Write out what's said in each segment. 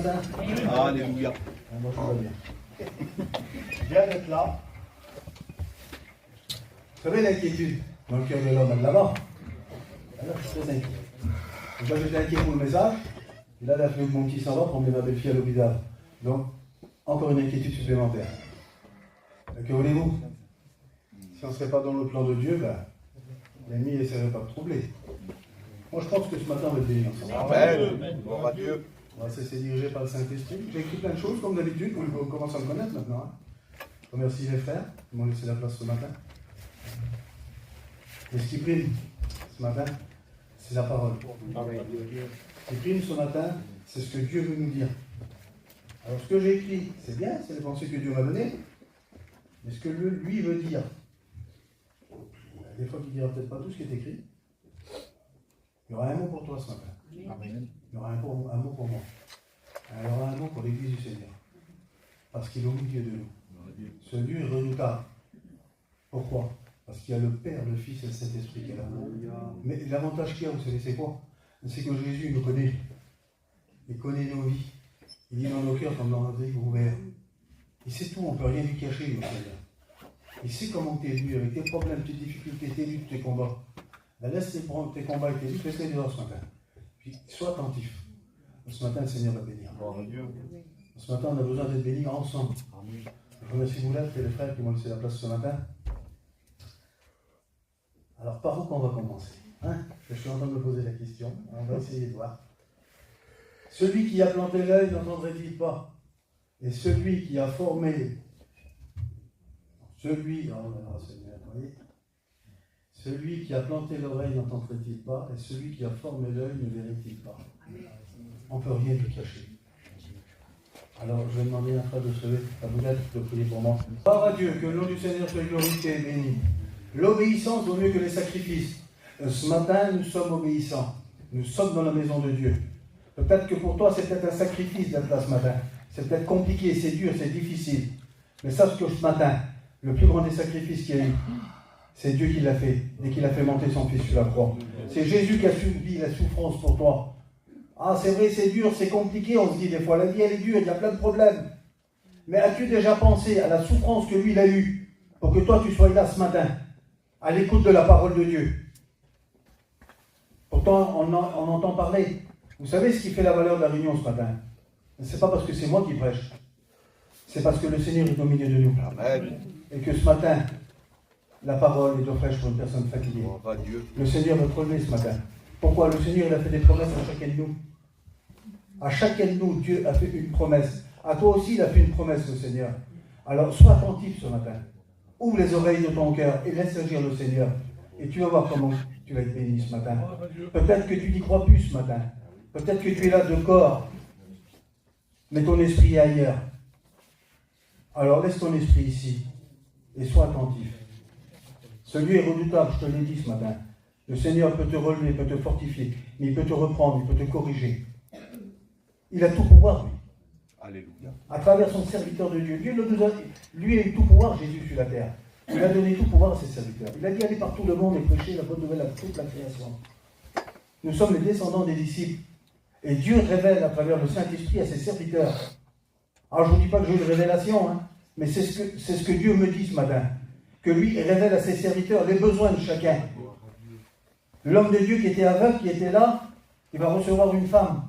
matin? Alléluia. Moi, je vais bien. Bien d'être là. Vous savez l'inquiétude dans le cœur de l'homme, elle là-bas. Alors, je suis très inquiet. Donc là, j'étais inquiet pour le message. Et là, la fille de mon petit s'en va pour emmener ma belle-fille à l'hôpital. Donc, encore une inquiétude supplémentaire. Que voulez-vous? Si on ne serait pas dans le plan de Dieu, ben, l'ennemi n'essaierait pas de troubler. Moi, je pense que ce matin, on va être béni ensemble. Amen. Gloire à Dieu. On va se laisser diriger par le Saint-Esprit. J'ai écrit plein de choses, comme d'habitude. On commence à me connaître maintenant. Hein. Je remercie les frères qui m'ont laissé la place ce matin. Et ce qui prime ce matin, c'est la parole. Ce qui prime ce matin, c'est ce que Dieu veut nous dire. Alors, ce que j'ai écrit, c'est bien, c'est les pensées que Dieu m'a données. Mais ce que lui veut dire, des fois, il ne dira peut-être pas tout ce qui est écrit. Il y aura un mot pour toi ce matin. Amen. Il y aura un mot pour moi. Il y aura un mot pour l'Église du Seigneur. Parce qu'il est au milieu de nous. Ce Dieu est redoutable. Pourquoi? Parce qu'il y a le Père, le Fils et le Saint-Esprit qui est là. Mais l'avantage qu'il y a, vous savez, c'est quoi? C'est que Jésus nous connaît. Il connaît nos vies. Il est dans nos cœurs comme dans un livre ouvert. Il sait tout, on ne peut rien lui cacher, le Seigneur. Il sait comment tu es venu, avec tes problèmes, tes difficultés, tes luttes, tes combats. Ben, laisse tes combats et tes luttes, laisse-les dehors ce matin. Puis sois attentif. Ce matin, le Seigneur va bénir. Ce matin, on a besoin d'être bénis ensemble. Je remercie Moulette et les frères qui m'ont laissé la place ce matin. Alors, par où qu'on va commencer? Hein? Je suis en train de me poser la question. On va essayer de voir. Celui qui a planté l'œil n'entendrait-il pas? Et celui qui a formé, celui qui a planté l'oreille n'entendrait-il pas? Et celui qui a formé l'œil ne verrait-il pas? On ne peut rien lui cacher. Alors, je vais demander à un frère de se lever, à vous d'être, de prier pour moi. Gloire à Dieu, que le nom du Seigneur soit glorifié et béni. L'obéissance vaut mieux que les sacrifices. Ce matin, nous sommes obéissants. Nous sommes dans la maison de Dieu. Peut-être que pour toi, c'est peut-être un sacrifice d'être là ce matin. C'est peut-être compliqué, c'est dur, c'est difficile. Mais sache que ce matin, le plus grand des sacrifices qu'il y a eu, c'est Dieu qui l'a fait, et qu'il a fait monter son Fils sur la croix. C'est Jésus qui a subi la souffrance pour toi. Ah, c'est vrai, c'est dur, c'est compliqué, on se dit des fois, la vie elle est dure, il y a plein de problèmes. Mais as-tu déjà pensé à la souffrance que lui il a eue pour que toi tu sois là ce matin, à l'écoute de la parole de Dieu? Pourtant, on entend parler. Vous savez ce qui fait la valeur de la réunion ce matin? Ce n'est pas parce que c'est moi qui prêche. C'est parce que le Seigneur est au milieu de nous. Amen. Et que ce matin, la parole est fraîche pour une personne fatiguée. Le Seigneur va te relever ce matin. Pourquoi? Le Seigneur il a fait des promesses à chacun de nous. À chacun de nous, Dieu a fait une promesse. À toi aussi, il a fait une promesse, le Seigneur. Alors, sois attentif ce matin. Ouvre les oreilles de ton cœur et laisse agir le Seigneur. Et tu vas voir comment tu vas être béni ce matin. Peut-être que tu n'y crois plus ce matin. Peut-être que tu es là de corps, mais ton esprit est ailleurs. Alors laisse ton esprit ici et sois attentif. Celui est redoutable, je te l'ai dit ce matin. Le Seigneur peut te relever, peut te fortifier, mais il peut te reprendre, il peut te corriger. Il a tout pouvoir, lui. Alléluia. À travers son serviteur de Dieu. Lui a eu tout pouvoir, Jésus, sur la terre. Il a donné tout pouvoir à ses serviteurs. Il a dit aller par tout le monde et prêcher la bonne nouvelle à toute la création. Nous sommes les descendants des disciples. Et Dieu révèle à travers le Saint-Esprit à ses serviteurs. Alors je ne vous dis pas que j'ai une révélation, hein, mais c'est ce que Dieu me dit ce matin. Que lui révèle à ses serviteurs les besoins de chacun. L'homme de Dieu qui était aveugle, qui était là, il va recevoir une femme.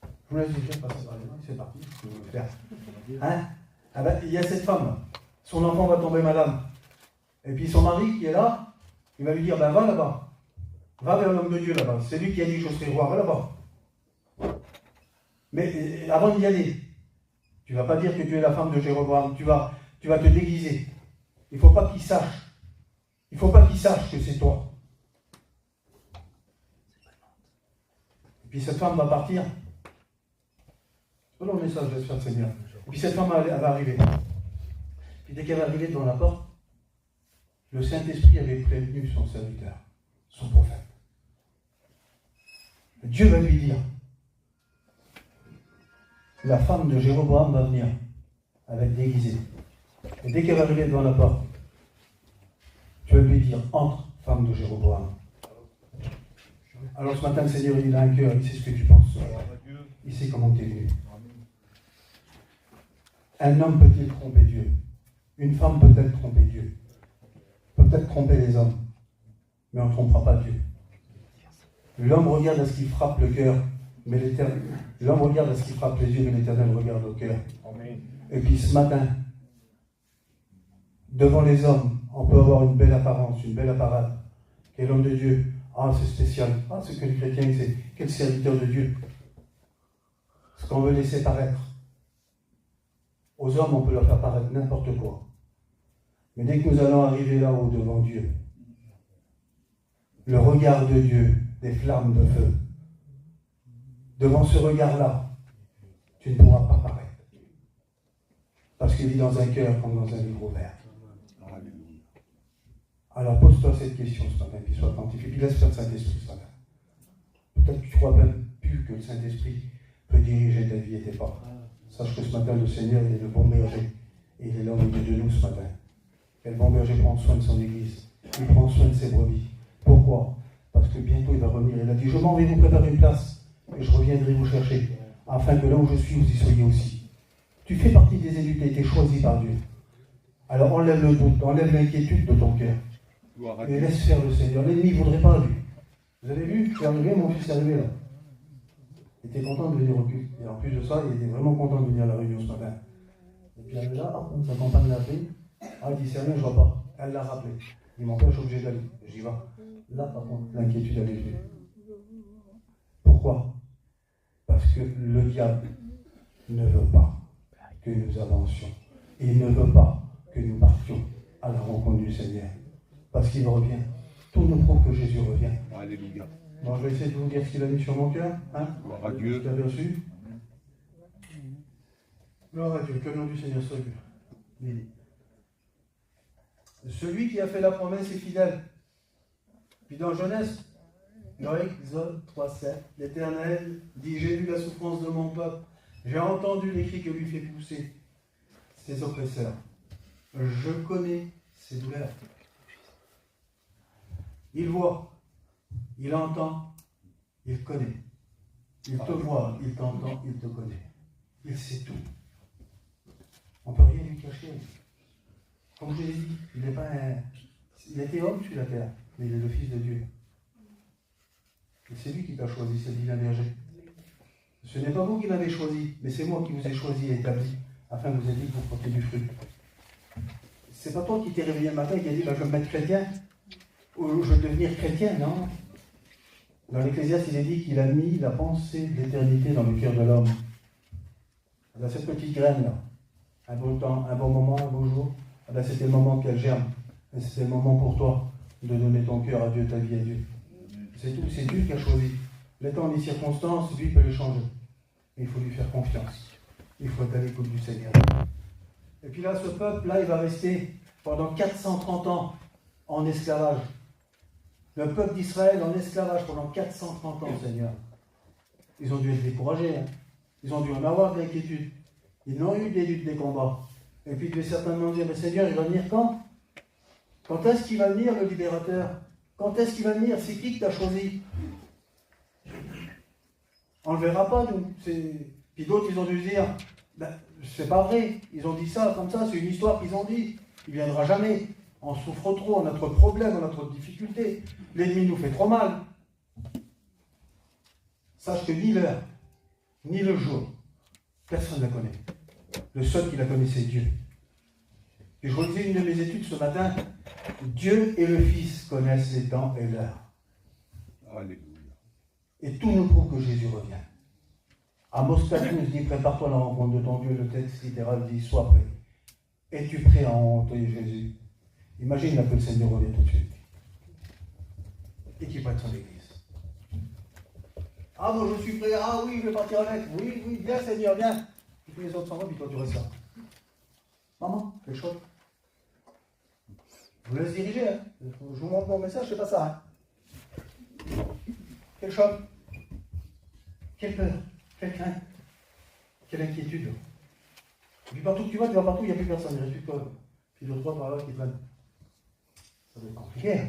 Je vous laisse dire, c'est parti, je vais le faire. Hein? Ah ben, il y a cette femme, son enfant va tomber malade. Et puis son mari qui est là, il va lui dire, ben va là-bas. Va vers l'homme de Dieu là-bas. C'est lui qui a dit je serai roi, va là-bas. Mais avant d'y aller, tu ne vas pas dire que tu es la femme de Jéroboam, tu vas te déguiser. Il ne faut pas qu'il sache. Il ne faut pas qu'il sache que c'est toi. Et puis cette femme va partir. Voilà le message, j'espère le Seigneur. Et puis cette femme elle va arriver. Puis dès qu'elle va arriver devant la porte, le Saint-Esprit avait prévenu son serviteur, son prophète. Dieu va lui dire, la femme de Jéroboam va venir, elle va être déguisée. Et dès qu'elle va arriver devant la porte, tu vas lui dire, entre, femme de Jéroboam. Alors ce matin, le Seigneur, il a un cœur, il sait ce que tu penses. il sait comment tu es venu. Un homme peut-il tromper Dieu? Une femme peut-elle tromper Dieu? Peut-être tromper les hommes, mais on ne trompera pas Dieu. L'homme regarde à ce qui frappe le cœur, mais l'Éternel. L'homme regarde à ce qui frappe les yeux, mais l'Éternel regarde au cœur. Et puis ce matin, devant les hommes, on peut avoir une belle apparence, une belle apparate. Quel homme de Dieu. Ah, c'est spécial. Ah, c'est que le chrétien, c'est quel serviteur de Dieu. Ce qu'on veut laisser paraître. Aux hommes, on peut leur faire paraître n'importe quoi. Mais dès que nous allons arriver là-haut devant Dieu, le regard de Dieu, des flammes de feu, devant ce regard-là, tu ne pourras pas paraître. Parce qu'il vit dans un cœur comme dans un livre ouvert. Alors pose-toi cette question ce matin, puis sois attentif, et puis laisse faire le Saint-Esprit ce matin. Peut-être que tu crois même plus que le Saint-Esprit peut diriger ta vie et tes pas. Sache que ce matin, le Seigneur, il est le bon berger, et il est là au milieu de nous ce matin. Et le bon berger prend soin de son Église, il prend soin de ses brebis. Pourquoi? Parce que bientôt il va revenir. Il a dit, je m'en vais vous préparer une place, et je reviendrai vous chercher, afin que là où je suis, vous y soyez aussi. Tu fais partie des élus, tu as été choisi par Dieu. Alors enlève le doute, enlève l'inquiétude de ton cœur. Et laisse faire le Seigneur. L'ennemi ne voudrait pas, lui. Vous avez vu, c'est arrivé, mon fils est arrivé là. Il était content de venir au culte. Et en plus de ça, il était vraiment content de venir à la réunion ce matin. Et puis il arrive là, sa compagne l'a appelé. Ah, il dit, Seigneur, je ne vois pas. Elle l'a rappelé. Il m'empêche, je suis obligé d'aller. J'y vais. Là, par contre, l'inquiétude, elle est venue. Pourquoi? Parce que le diable ne veut pas que nous avancions. Il ne veut pas que nous partions à la rencontre du Seigneur. Parce qu'il revient. Tout nous prouve que Jésus revient. Alléluia. Bon, je vais essayer de vous dire ce qu'il a mis sur mon cœur. Hein? Gloire à Dieu. Vous avez reçu? Gloire à Dieu. Que le nom du Seigneur soit béni. Celui qui a fait la promesse est fidèle. Puis dans Genèse, dans Exode 3,7, l'Éternel dit, j'ai vu la souffrance de mon peuple. J'ai entendu les cris que lui fait pousser ses oppresseurs. Je connais ses douleurs. Il voit, il entend, il connaît. Il te voit, il t'entend, il te connaît. Il sait tout. On ne peut rien lui cacher. Comme je l'ai dit, il n'est pas un... Il était homme sur la terre, mais il est le Fils de Dieu. Et c'est lui qui t'a choisi, c'est divin berger. Ce n'est pas vous qui l'avez choisi, mais c'est moi qui vous ai choisi et établi, afin que vous ayez dit que vous portez du fruit. C'est pas toi qui t'es réveillé le matin et qui a dit, je vais me mettre chrétien, ou je vais devenir chrétien, non. Dans l'Ecclésiaste, il est dit qu'il a mis la pensée de l'éternité dans le cœur de l'homme. Dans cette petite graine-là, un beau temps, un bon moment, un beau jour, c'était le moment qu'elle germe. Et c'était le moment pour toi de donner ton cœur à Dieu, ta vie à Dieu. C'est tout, c'est Dieu qui a choisi. Les temps, les circonstances, lui peut les changer. Mais il faut lui faire confiance. Il faut être à l'écoute du Seigneur. Et puis là, ce peuple-là, il va rester pendant 430 ans en esclavage. Le peuple d'Israël en esclavage pendant 430 ans, Seigneur. Ils ont dû être découragés. Hein. Ils ont dû en avoir de l'inquiétude. Ils ont eu des luttes, des combats. Et puis ils devaient certainement dire, mais Seigneur, il va venir quand? Quand est-ce qu'il va venir, le libérateur? Quand est-ce qu'il va venir? C'est qui que tu as choisi? On ne le verra pas, nous. Puis d'autres, ils ont dû se dire, ben, c'est pas vrai. Ils ont dit ça, comme ça, c'est une histoire qu'ils ont dit. Il ne viendra jamais. On souffre trop, on a trop de problèmes, on a trop de difficultés. L'ennemi nous fait trop mal. Sache que ni l'heure, ni le jour, personne ne la connaît. Le seul qui la connaît, c'est Dieu. Et je relisais une de mes études ce matin. Dieu et le Fils connaissent les temps et l'heure. Alléluia. Et tout nous prouve que Jésus revient. Amos 4 nous dit, prépare-toi à la rencontre de ton Dieu. Le texte littéral dit, sois prêt. Es-tu prêt à rencontrer Jésus? Imagine là que le Seigneur revient tout de suite. Et qu'il prête son église. Ah bon, je suis prêt. Ah oui, je vais partir avec. Oui, oui, viens Seigneur, viens. Et puis les autres s'en vont, puis toi tu restes là. Maman, fais chaud. Je vous laisse diriger. Hein. Je vous montre mon message, c'est pas ça. Hein. Quel choc. Quelle peur. Quelle crainte. Quelle inquiétude. Et puis partout que tu vas partout, il n'y a plus personne. Il ne reste plus que toi. Puis d'autres trois par là qui traînent. Ça doit être compliqué. Hein.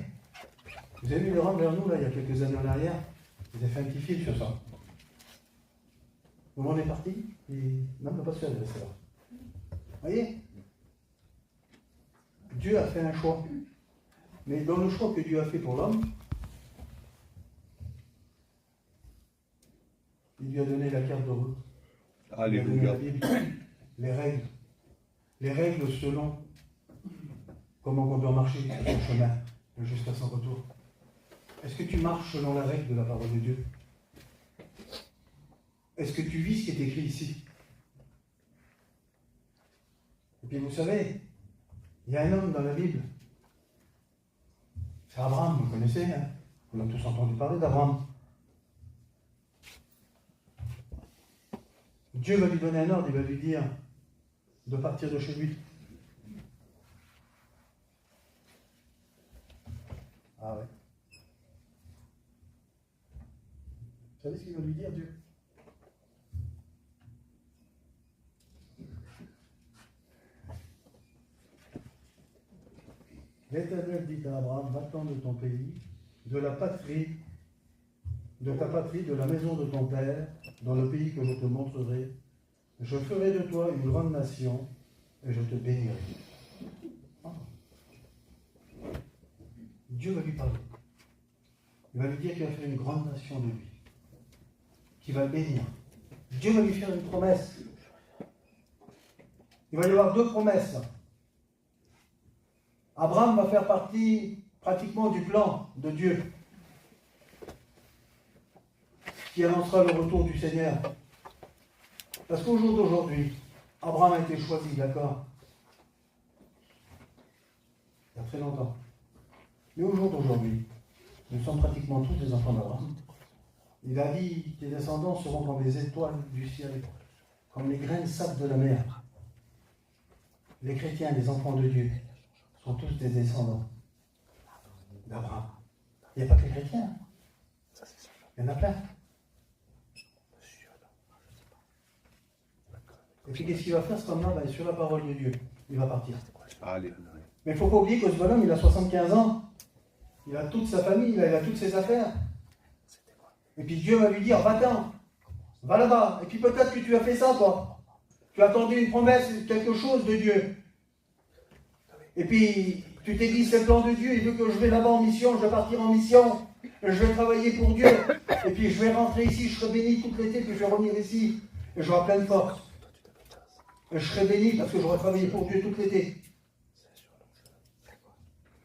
Vous avez vu le rang vers nous, là, il y a quelques années en arrière. Vous avez fait un petit film sur ça. Le monde est parti, et non, le pasteur est resté là. Vous voyez? Dieu a fait un choix. Mais dans le choix que Dieu a fait pour l'homme, il lui a donné la carte de route. Alléluia. Il lui a donné la Bible, les règles. Les règles selon comment on doit marcher sur son chemin jusqu'à son retour. Est-ce que tu marches selon la règle de la parole de Dieu? Est-ce que tu vis ce qui est écrit ici? Et puis vous savez, il y a un homme dans la Bible. C'est Abraham, vous connaissez, hein? On a tous entendu parler d'Abraham. Dieu va lui donner un ordre, il va lui dire de partir de chez lui. Ah ouais. Vous savez ce qu'il va lui dire, Dieu? L'Éternel dit à Abraham, va-t'en de ton pays, de la patrie, de ta patrie, de la maison de ton père, dans le pays que je te montrerai. Je ferai de toi une grande nation et je te bénirai. Dieu va lui parler. Il va lui dire qu'il va faire une grande nation de lui, qu'il va le bénir. Dieu va lui faire une promesse. Il va y avoir deux promesses. Abraham va faire partie pratiquement du plan de Dieu qui annoncera le retour du Seigneur. Parce qu'au jour d'aujourd'hui, Abraham a été choisi, d'accord? Il y a très longtemps. Mais au jour d'aujourd'hui, nous sommes pratiquement tous des enfants d'Abraham. Il a dit que tes descendants seront comme les étoiles du ciel, comme les grains de sable de la mer. Les chrétiens, les enfants de Dieu, sont tous des descendants d'Abraham. Il n'y a pas que les chrétiens. Il y en a plein. Et puis qu'est-ce qu'il va faire ce homme-là? Ben, sur la parole de Dieu, il va partir. Alléluia. Mais il ne faut pas oublier que ce bonhomme, il a 75 ans. Il a toute sa famille, il a toutes ses affaires. Et puis Dieu va lui dire, va-t'en, va là-bas. Et puis peut-être que tu as fait ça, toi. Tu as attendu une promesse, quelque chose de Dieu. Et puis tu t'es dit, c'est le plan de Dieu, il veut que je vais là-bas en mission, je vais partir en mission, je vais travailler pour Dieu. Et puis je vais rentrer ici, je serai béni tout l'été, puis je vais revenir ici. Et j'aurai plein de force. Et je serai béni parce que j'aurai travaillé pour Dieu tout l'été.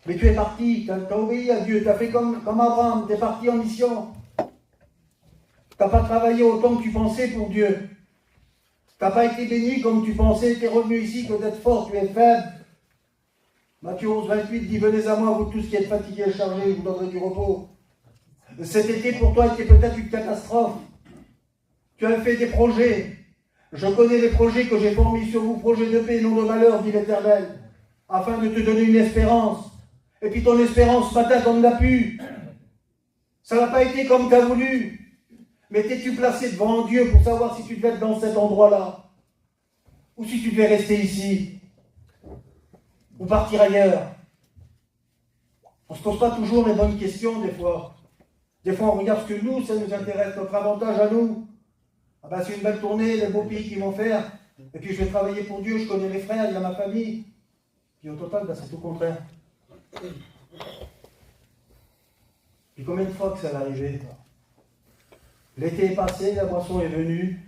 Mais tu es parti, tu as obéi à Dieu, tu as fait comme Abraham, tu es parti en mission. Tu n'as pas travaillé autant que tu pensais pour Dieu. Tu n'as pas été béni comme tu pensais, tu es revenu ici que d'être fort, tu es faible. Matthieu 11, 28 dit, venez à moi, vous tous qui êtes fatigués et chargés, je vous donnerai du repos. Cet été pour toi était peut-être une catastrophe. Tu as fait des projets. Je connais les projets que j'ai formés sur vous, projets de paix, non de malheur, dit l'Éternel, afin de te donner une espérance. Et puis ton espérance, ce matin, t'en as pu. Ça n'a pas été comme tu as voulu. Mais t'es-tu placé devant Dieu pour savoir si tu devais être dans cet endroit-là? Ou si tu devais rester ici? Ou partir ailleurs? On ne se pose pas toujours les bonnes questions, des fois. Des fois, on regarde ce que nous, ça nous intéresse, notre avantage à nous. Ah ben, c'est une belle tournée, les beaux pays qu'ils vont faire. Et puis je vais travailler pour Dieu, je connais les frères, il y a ma famille. Puis au total, ben, c'est tout le contraire. Puis combien de fois que ça va arriver? L'été est passé, la moisson est venue,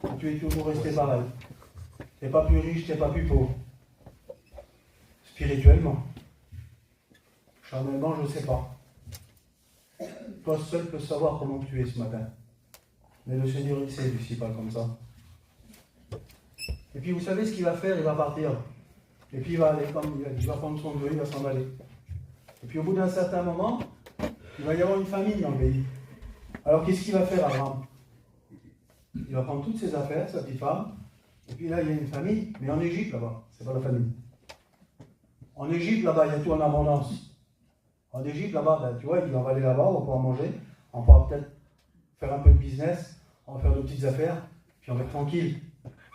et tu es toujours resté pareil. Tu n'es pas plus riche, tu n'es pas plus pauvre. Spirituellement. Charnellement, je ne sais pas. Toi seul peux savoir comment tu es ce matin. Mais le Seigneur, il sait, lui, s'il parle comme ça. Et puis vous savez ce qu'il va faire? Il va partir. Et puis il va aller, comme il va prendre son deuil, il va s'en aller. Et puis au bout d'un certain moment, il va y avoir une famine dans le pays. Alors qu'est-ce qu'il va faire, Abraham? Il va prendre toutes ses affaires, sa petite femme, et puis là il y a une famille, mais en Égypte là-bas, c'est pas la famille. En Égypte là-bas, il y a tout en abondance. En Égypte là-bas, ben, tu vois, il va aller là-bas, on va pouvoir manger, on pourra peut-être faire un peu de business, on va faire de petites affaires, puis on va être tranquille.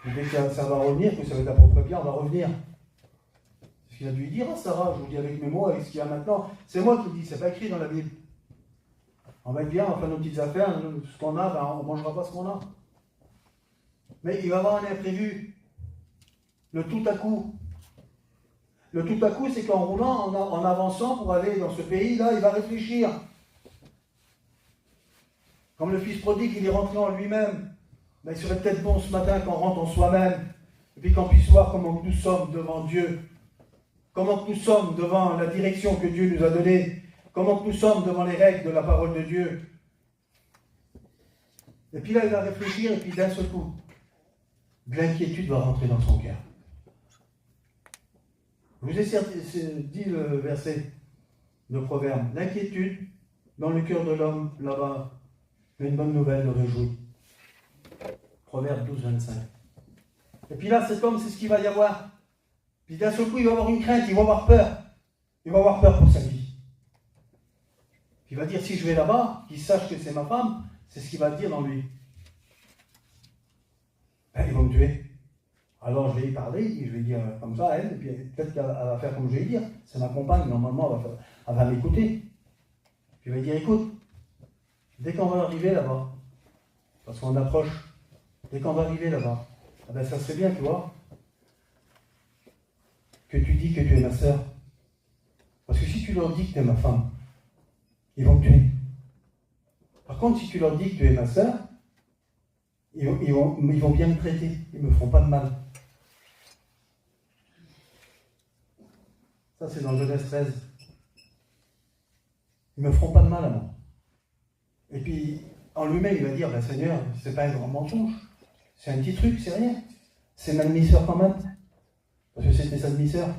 Et dès que ça va revenir, que ça va être à propre bien, on va revenir. C'est ce qu'il a dû lui dire à Sarah, je vous dis avec mes mots, avec ce qu'il y a maintenant. C'est moi qui le dis, c'est pas écrit dans la Bible. On va être bien, on va faire nos petites affaires, ce qu'on a, ben, on ne mangera pas ce qu'on a. Mais il va y avoir un imprévu. Le tout à coup. Le tout à coup, c'est qu'en roulant, en avançant pour aller dans ce pays-là, il va réfléchir. Comme le fils prodigue, il est rentré en lui-même. Ben, il serait peut-être bon ce matin qu'on rentre en soi-même, et puis qu'on puisse voir comment nous sommes devant Dieu, comment nous sommes devant la direction que Dieu nous a donnée, comment nous sommes devant les règles de la parole de Dieu. Et puis là, il va réfléchir, et puis d'un seul coup, de l'inquiétude va rentrer dans son cœur. Je vous ai dit le verset de Proverbe. L'inquiétude dans le cœur de l'homme, là-bas, mais une bonne nouvelle le réjouit. Proverbe 12, 25. Et puis là, cet homme, c'est ce qu'il va y avoir. Puis d'un seul coup, il va avoir une crainte, il va avoir peur. Il va avoir peur pour sa vie. Il va dire, si je vais là-bas, qu'il sache que c'est ma femme, c'est ce qu'il va dire dans lui. Ben, ils vont me tuer. Alors je vais y parler, et je vais dire comme ça à elle, et puis peut-être qu'elle va faire comme je vais dire. C'est ma compagne, normalement, elle va m'écouter. Puis il va dire, écoute, dès qu'on va arriver là-bas, parce qu'on approche, dès qu'on va arriver là-bas, ah ben ça serait bien, tu vois, que tu dis que tu es ma sœur. Parce que si tu leur dis que tu es ma femme, ils vont me tuer. Par contre, si tu leur dis que tu es ma sœur, ils vont bien me traiter, ils ne me feront pas de mal. Ça, c'est dans Genèse 13. Ils ne me feront pas de mal à moi. Et puis, en lui-même, il va dire, ben, Seigneur, c'est pas un grand mensonge. C'est un petit truc, c'est rien. C'est ma demi-sœur quand même. Parce que c'était sa demi-sœur.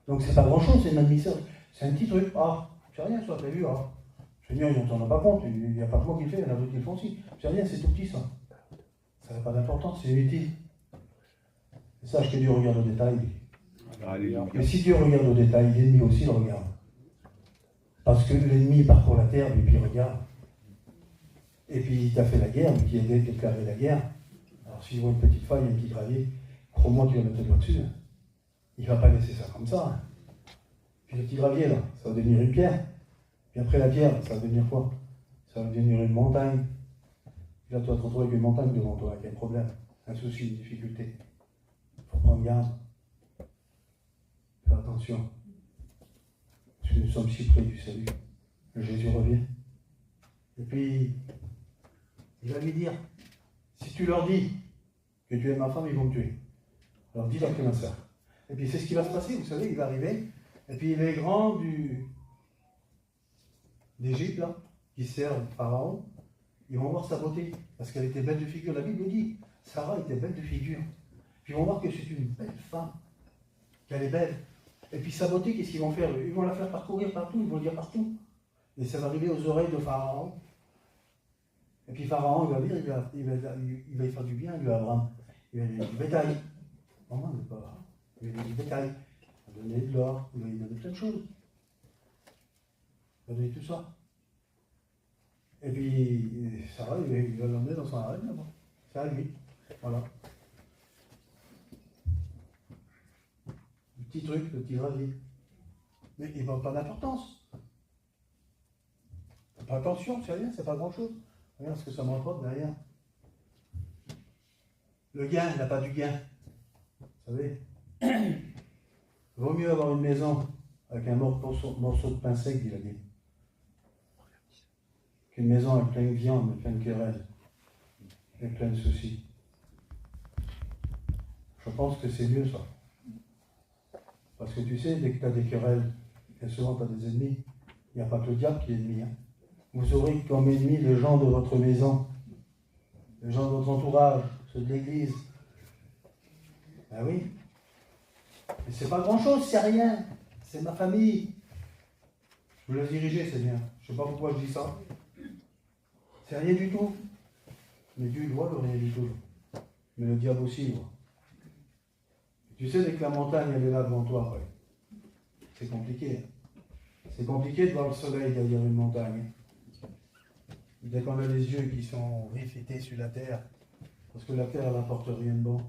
Donc c'est pas grand-chose, c'est ma demi-sœur. C'est un petit truc. Ah, c'est rien, ça, t'as vu, ah. Seigneur, ils n'en ont pas compte. Il n'y a pas que moi qui le fais, il y en a d'autres qui le font aussi. C'est rien, c'est tout petit, ça. Ça n'a pas d'importance, c'est inutile. Et sache que Dieu regarde au détail. Mais si Dieu regarde au détail, l'ennemi aussi le regarde. Parce que l'ennemi parcourt la terre, et puis il regarde. Et puis il t'a fait la guerre, mais qui a déclaré la guerre. Alors s'il voit une petite faille, un petit gravier, crois-moi, tu vas mettre le doigt dessus. Il ne va pas laisser ça comme ça. Puis le petit gravier, là, ça va devenir une pierre. Puis après la pierre, ça va devenir quoi? Ça va devenir une montagne. Puis là, tu vas te retrouver avec une montagne devant toi, avec un problème, un souci, une difficulté. Il faut prendre garde. Faire attention. Parce que nous sommes si près du salut. Jésus revient. Et puis, il va lui dire, si tu leur dis que tu es ma femme, ils vont me tuer. Alors dis-leur que tu es ma sœur. Et puis c'est ce qui va se passer, vous savez, il va arriver. Et puis les grands d'Égypte, là, qui servent Pharaon, ils vont voir sa beauté. Parce qu'elle était belle de figure. La Bible dit, Sarah était belle de figure. Puis ils vont voir que c'est une belle femme, qu'elle est belle. Et puis sa beauté, qu'est-ce qu'ils vont faire? Ils vont la faire parcourir partout, ils vont le dire partout. Et ça va arriver aux oreilles de Pharaon. Et puis Pharaon, il va dire, il va y faire du bien, lui, à Abraham. Il va lui donner du bétail. Non, mais pas. Il va lui donner du bétail. Il va lui donner de l'or, il va lui donner plein de choses. Il va donner tout ça. Et puis, Sarah, il va l'emmener dans son harem là-bas. C'est à lui. Voilà. Le petit truc, le petit gravier. Mais il n'a pas d'importance. Pas attention, c'est rien, c'est pas grand-chose. Regarde ce que ça me rapporte derrière. Le gain, il n'a pas du gain. Vous savez, vaut mieux avoir une maison avec un morceau de pain sec, dit la Bible, qu'une maison avec plein de viande, plein de querelles et plein de soucis. Je pense que c'est mieux ça. Parce que tu sais, dès que tu as des querelles, et souvent tu as des ennemis, il n'y a pas que le diable qui est ennemi. Hein. Vous aurez comme ennemi les gens de votre maison, les gens de votre entourage, ceux de l'église. Ben oui. Mais c'est pas grand-chose, c'est rien. C'est ma famille. Je veux la diriger, Seigneur. Je ne sais pas pourquoi je dis ça. C'est rien du tout. Mais Dieu doit le rien du tout. Mais le diable aussi, moi. Tu sais, dès que la montagne, elle est là devant toi, après, c'est compliqué. C'est compliqué de voir le soleil derrière une montagne. Dès qu'on a les yeux qui sont réfléchis sur la terre, parce que la terre, elle n'apporte rien de bon.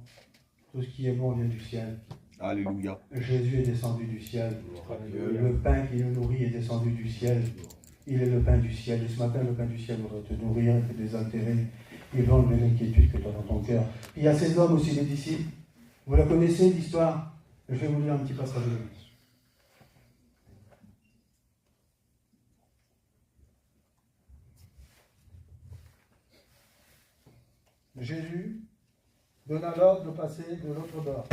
Tout ce qui est bon vient du ciel. Alléluia. Jésus est descendu du ciel. Le pain qui nous nourrit est descendu du ciel. Il est le pain du ciel. Et ce matin, le pain du ciel voudrait te nourrir et te désaltérer Il veut enlever l'inquiétude que tu as dans ton cœur. Il y a ces hommes aussi, les disciples. Vous la connaissez, l'histoire? Je vais vous lire un petit passage de la Bible. Jésus donna l'ordre de passer de l'autre bord.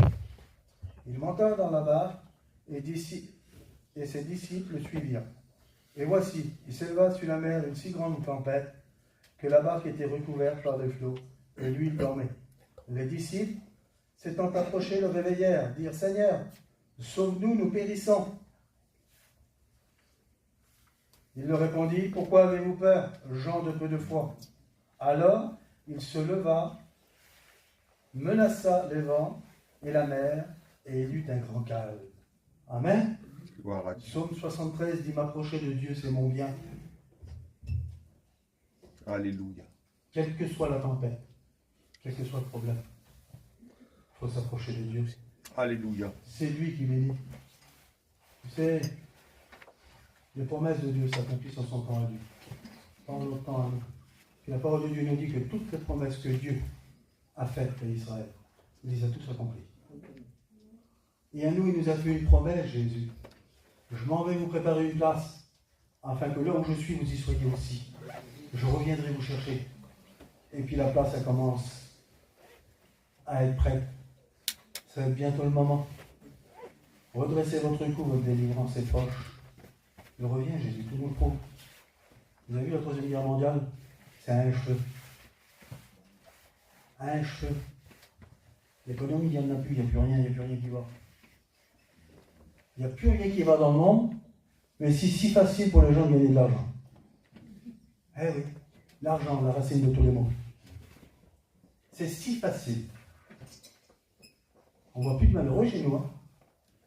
Il monta dans la barque et ses disciples le suivirent. Et voici, il s'éleva sur la mer une si grande tempête que la barque était recouverte par des flots et lui il dormait. Les disciples, s'étant approchés, le réveillèrent, dirent « Seigneur, sauve-nous, nous périssons. » Il leur répondit « Pourquoi avez-vous peur, gens de peu de foi ?» Alors il se leva, menaça les vents et la mer, et il eut un grand calme. Amen. Psaume 73 dit « M'approcher de Dieu, c'est mon bien. » Alléluia. Quelle que soit la tempête, quel que soit le problème, il faut s'approcher de Dieu. Alléluia. C'est lui qui bénit. Vous savez, les promesses de Dieu s'accomplissent en son temps à lui. Pas en notre temps à nous. Et la parole de Dieu nous dit que toutes les promesses que Dieu a faites à Israël, il les a tous accomplies. Et à nous, il nous a fait une promesse, Jésus. Je m'en vais vous préparer une place, afin que là où je suis, vous y soyez aussi. Je reviendrai vous chercher. Et puis la place, elle commence à être prête. Ça va être bientôt le moment. Redressez votre cou, votre délivrance est proche. Il revient, Jésus, tout nous le prouve. Vous avez vu la Troisième Guerre mondiale? C'est un cheveu. Un cheveu. L'économie, il n'y en a plus, il n'y a plus rien qui va. Il n'y a plus rien qui va dans le monde, mais c'est si facile pour les gens de gagner de l'argent. Eh oui, l'argent, la racine de tous les maux. C'est si facile. On ne voit plus de malheureux chez nous. Hein.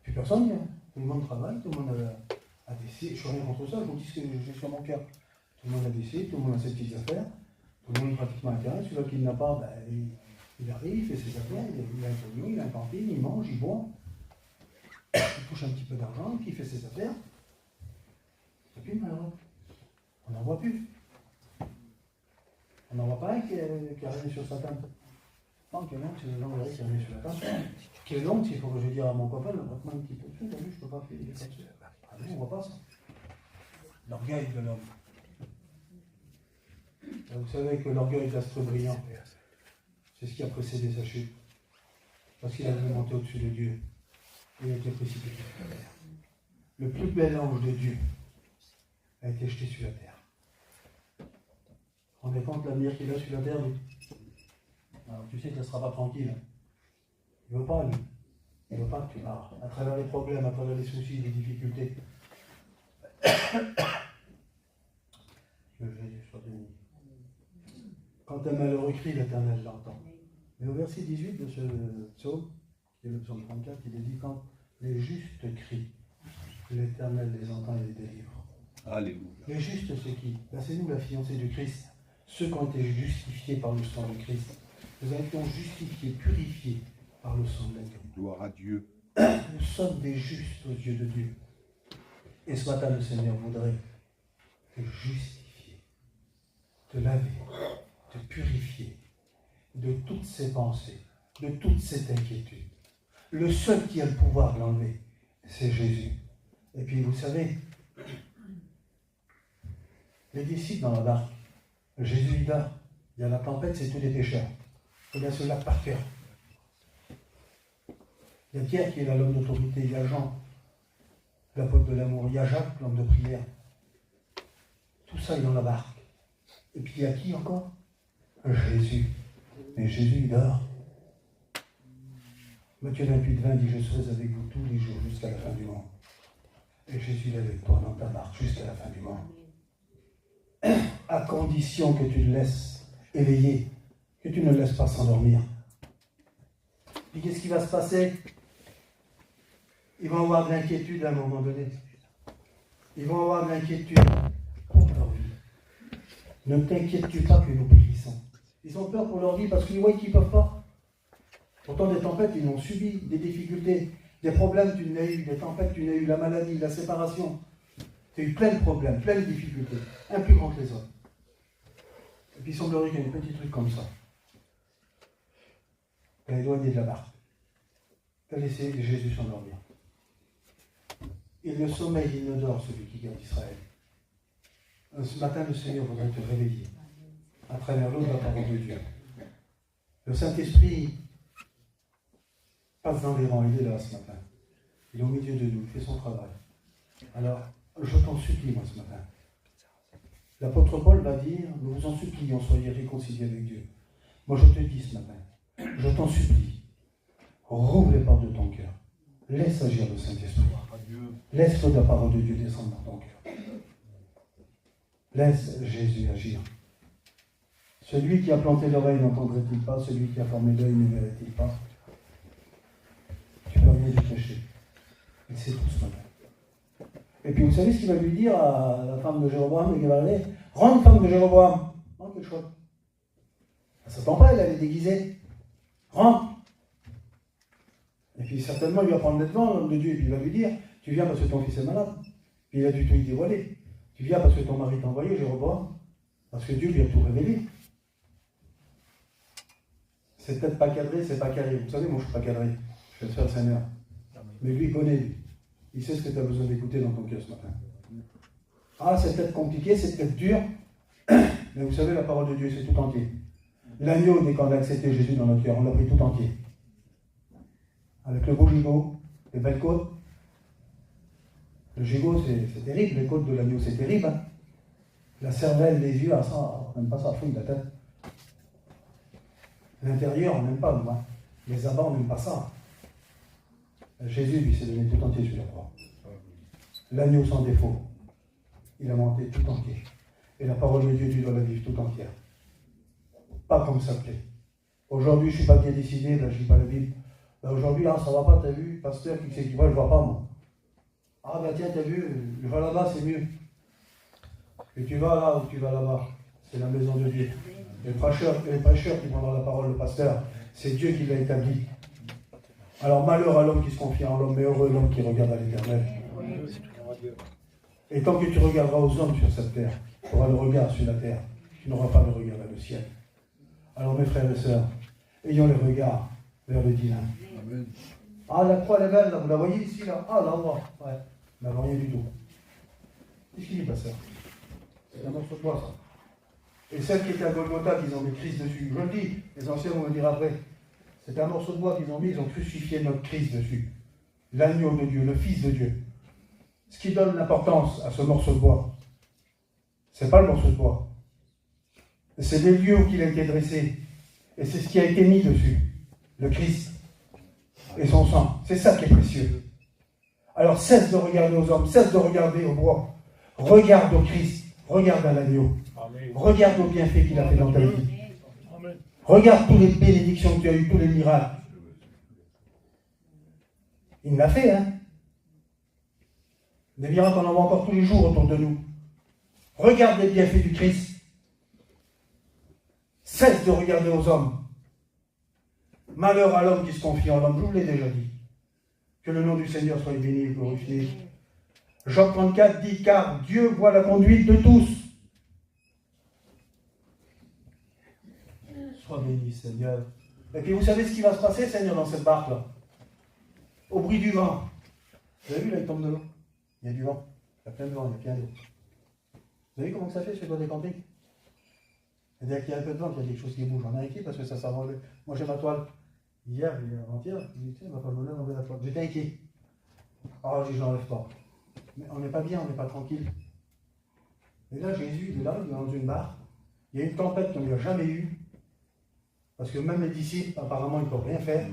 Plus personne vient. Tout le monde travaille, tout le monde a des cibles. Je ne suis rien contre ça, je vous dis ce que j'ai sur mon cœur. Tout le monde a des cibles, tout le monde a ses petites affaires. Tout le monde est pratiquement intéressé. Celui-là qui n'a pas, il arrive, il fait ses affaires, il a un pognon, il a un camping, il mange, il boit. Il touche un petit peu d'argent, puis il fait ses affaires. C'est plus malheureux. On n'en voit plus. On n'en voit pas un qui arrive sur sa table. Non, quel honte, c'est les gens qui arrivent sur la table. Quel honte, il faut que je dise à mon copain, le traitement qui peut tout, t'as vu, je ne peux pas faire des choses. Ah non, on ne voit pas ça. L'orgueil de l'homme. Vous savez que l'orgueil d'Astre Brillant, c'est ce qui a précédé sa chute. Parce qu'il a voulu monter au-dessus de Dieu. Il a été précipité. Le plus bel ange de Dieu a été jeté sur la terre. Vous vous rendez compte de l'avenir qu'il a sur la terre, lui? Alors tu sais qu'il ne sera pas tranquille. Il ne veut pas, lui. Il ne veut pas que tu marres. À travers les problèmes, à travers les soucis, les difficultés. Quand un malheureux crie, l'Éternel l'entend. Mais au verset 18 de ce psaume, qui est le psaume 34, il est dit quand les justes crient, l'Éternel les entend et les délivre. Alléluia. Les justes, c'est qui? C'est nous, la fiancée du Christ. Ceux qui ont été justifiés par le sang de Christ. Nous avons été justifiés, purifiés par le sang de l'agneau. Gloire à Dieu. Nous sommes des justes aux yeux de Dieu. Et ce matin, le Seigneur voudrait te justifier, te laver, te purifier de toutes ces pensées, de toute cette inquiétude. Le seul qui a le pouvoir de l'enlever, c'est Jésus. Et puis, vous savez, les disciples dans la barque, Jésus il dort. Il y a la tempête, c'est tous les pécheurs. Il faut bien se laver par cœur. Il y a Pierre qui est là, l'homme d'autorité. Il y a Jean, l'apôtre de l'amour. Il y a Jacques, l'homme de prière. Tout ça est dans la barque. Et puis il y a qui encore? Jésus. Mais Jésus, il dort. Matthieu 28:20 dit, je serai avec vous tous les jours jusqu'à la fin du monde. Et Jésus est avec toi dans ta barque jusqu'à la fin du monde. À condition que tu le laisses éveiller, que tu ne le laisses pas s'endormir. Puis qu'est-ce qui va se passer? Ils vont avoir de l'inquiétude à un moment donné. Ils vont avoir de l'inquiétude pour leur vie. Ne t'inquiète-tu pas que nous périssons. Ils ont peur pour leur vie parce qu'ils voient qu'ils ne peuvent pas. Pourtant, des tempêtes, ils ont subi, des difficultés, des problèmes, tu n'as eu, des tempêtes, tu n'as eu, la maladie, la séparation. Tu as eu plein de problèmes, plein de difficultés, un plus grand que les autres. Et puis il semblerait qu'il y ait un petit truc comme ça. Tu as éloigné de la barque. Tu as laissé Jésus s'endormir. Et le sommeil, il ne dort celui qui garde Israël. Ce matin, le Seigneur voudrait te réveiller à travers l'eau de la parole de Dieu. Le Saint-Esprit passe dans les rangs, il est là ce matin. Il est au milieu de nous, il fait son travail. Alors, je t'en supplie, moi, ce matin. L'apôtre Paul va dire, nous vous en supplions, soyez réconciliés avec Dieu. Moi, je te dis ce matin, je t'en supplie, rouvre les portes de ton cœur. Laisse agir le Saint-Esprit. Laisse la parole de Dieu descendre dans ton cœur. Laisse Jésus agir. Celui qui a planté l'oreille n'entendrait-il pas? Celui qui a formé l'œil ne verrait-il pas? Tu peux rien lui cacher. Et c'est tout ce matin. Et puis vous savez ce qu'il va lui dire à la femme de Jéroboam, qui va aller, rentre femme de Jéroboam. Oh, quel choix. Ça ne s'attend pas, elle est déguisée. Rentre. Et puis certainement, il va prendre les devants, l'homme de Dieu, et puis il va lui dire, tu viens parce que ton fils est malade. Puis il a dû tout y dévoiler. Tu viens parce que ton mari t'a envoyé, Jéroboam. Parce que Dieu lui a tout révélé. C'est peut-être pas cadré, c'est pas carré. Vous savez, moi je ne suis pas cadré. Je vais te faire le Seigneur. Mais lui, il connaît, lui. Il sait ce que tu as besoin d'écouter dans ton cœur ce matin. Ah, c'est peut-être compliqué, c'est peut-être dur. Mais vous savez, la parole de Dieu, c'est tout entier. L'agneau, dès qu'on a accepté Jésus dans notre cœur, on l'a pris tout entier. Avec le beau gigot, les belles côtes. Le gigot, c'est terrible, les côtes de l'agneau, c'est terrible. Hein. La cervelle, les yeux, ah, ça, on n'aime pas ça, fouille la tête. L'intérieur, on n'aime pas, nous. Hein. Les abats, on n'aime pas ça. Jésus, lui, s'est donné tout entier sur la croix. L'agneau sans défaut. Il a monté tout entier. Et la parole de Dieu, tu dois la vivre tout entière. Pas comme ça plaît. Aujourd'hui, je ne suis pas bien décidé, là, je ne lis pas la Bible. Là, aujourd'hui, ah, ça ne va pas, t'as vu, pasteur, qui c'est qui va, je ne vois pas, moi. Ah, ben tiens, t'as vu, je vais là-bas, c'est mieux. Et tu vas là ou tu vas là-bas. C'est la maison de Dieu. Les prêcheurs qui vont dans la parole, le pasteur, c'est Dieu qui l'a établi. Alors malheur à l'homme qui se confie en l'homme, mais heureux l'homme qui regarde à l'Éternel. Et tant que tu regarderas aux hommes sur cette terre, tu auras le regard sur la terre, tu n'auras pas le regard vers le ciel. Alors mes frères et sœurs, ayons le regard vers le divin. Amen. Ah, la croix elle est belle, là, vous la voyez ici, là? Ah, là, on voit. Ouais, mais rien du tout. Qu'est-ce qu'il dit, pasteur? C'est un morceau de bois, ça. Et celle qui était à Golgotha, qu'ils ont mis Christ dessus, je le dis, les anciens vont me dire après. C'est un morceau de bois qu'ils ont mis, ils ont crucifié notre Christ dessus. L'agneau de Dieu, le Fils de Dieu. Ce qui donne l'importance à ce morceau de bois, c'est pas le morceau de bois. C'est les lieux où il a été dressé. Et c'est ce qui a été mis dessus. Le Christ et son sang. C'est ça qui est précieux. Alors cesse de regarder aux hommes, cesse de regarder au bois. Regarde au Christ, regarde à l'agneau. Regarde aux bienfaits qu'il a fait dans ta vie. Regarde toutes les bénédictions que tu as eues, tous les miracles. Il l'a fait, hein. Des miracles, on en voit encore tous les jours autour de nous. Regarde les bienfaits du Christ. Cesse de regarder aux hommes. Malheur à l'homme qui se confie en l'homme, je vous l'ai déjà dit. Que le nom du Seigneur soit béni et glorifié. Jean 34 dit, car Dieu voit la conduite de tous. Sois béni, Seigneur. Et puis vous savez ce qui va se passer, Seigneur, dans cette barque-là? Au bruit du vent. Vous avez vu, là, il tombe de l'eau. Il y a du vent. Il y a plein de vent, il y a plein d'eau. Vous avez vu comment ça fait sur le des campings? C'est-à-dire qu'il y a un peu de vent, qu'il y a quelque chose qui bouge. On a inquiet parce que ça s'avance. Moi, j'ai ma toile. Hier, avant-hier, je me dis, tiens, il va pas me enlever la toile. J'étais inquiet. Ah, je l'enlève pas. Mais on n'est pas bien, on n'est pas tranquille. Et là, Jésus, il est là, il est dans une barque. Il y a une tempête qu'on n'a jamais eue. Parce que même les disciples, apparemment, ils ne peuvent rien faire.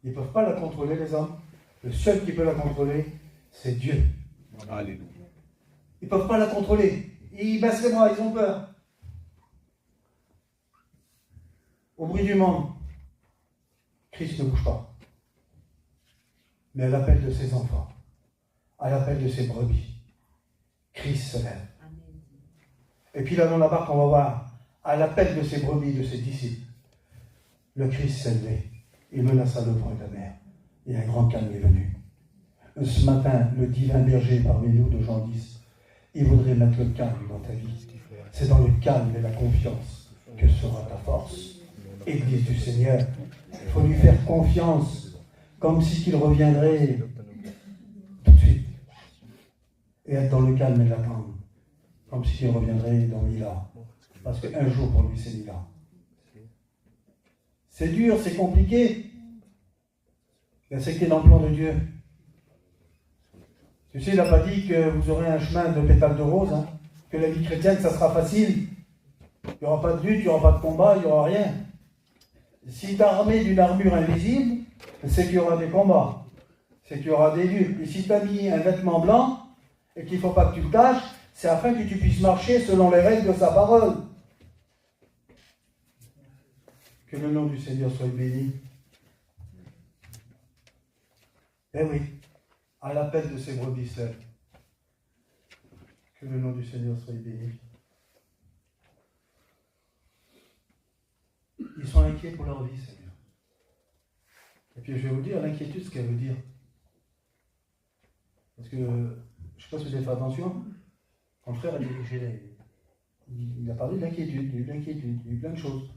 Ils ne peuvent pas la contrôler, les hommes. Le seul qui peut la contrôler, c'est Dieu. Alléluia. Ils ne peuvent pas la contrôler. Ils baissent les bras, ils ont peur. Au bruit du monde, Christ ne bouge pas. Mais à l'appel de ses enfants, à l'appel de ses brebis, Christ se lève. Et puis là dans la barque, on va voir, à l'appel de ses brebis, de ses disciples, le Christ s'est levé. Il menaça le vent et la mer. Et un grand calme est venu. Ce matin, le divin berger parmi nous de Jean 10, il voudrait mettre le calme dans ta vie. C'est dans le calme et la confiance que sera ta force. Église du Seigneur, il faut lui faire confiance, comme si qu'il reviendrait tout de suite, et être dans le calme et l'attendre, comme si qu'il reviendrait dans 1000 ans. Parce qu'un jour pour lui, c'est 1000 ans. C'est dur, c'est compliqué, mais c'est que dans le plan de Dieu. Tu sais, il n'a pas dit que vous aurez un chemin de pétales de rose, hein, que la vie chrétienne, ça sera facile. Il n'y aura pas de lutte, il n'y aura pas de combat, il n'y aura rien. Si tu es armé d'une armure invisible, c'est qu'il y aura des combats, c'est qu'il y aura des luttes. Et si tu as mis un vêtement blanc et qu'il ne faut pas que tu le caches, c'est afin que tu puisses marcher selon les règles de sa parole. Que le nom du Seigneur soit béni. Eh oui, à l'appel de ces brebis seules. Que le nom du Seigneur soit béni. Ils sont inquiets pour leur vie, Seigneur. Et puis je vais vous dire l'inquiétude, ce qu'elle veut dire. Parce que, je ne sais pas si vous avez fait attention, quand le frère a dirigé, il a parlé de l'inquiétude, il y a eu de l'inquiétude, il y a eu plein de choses.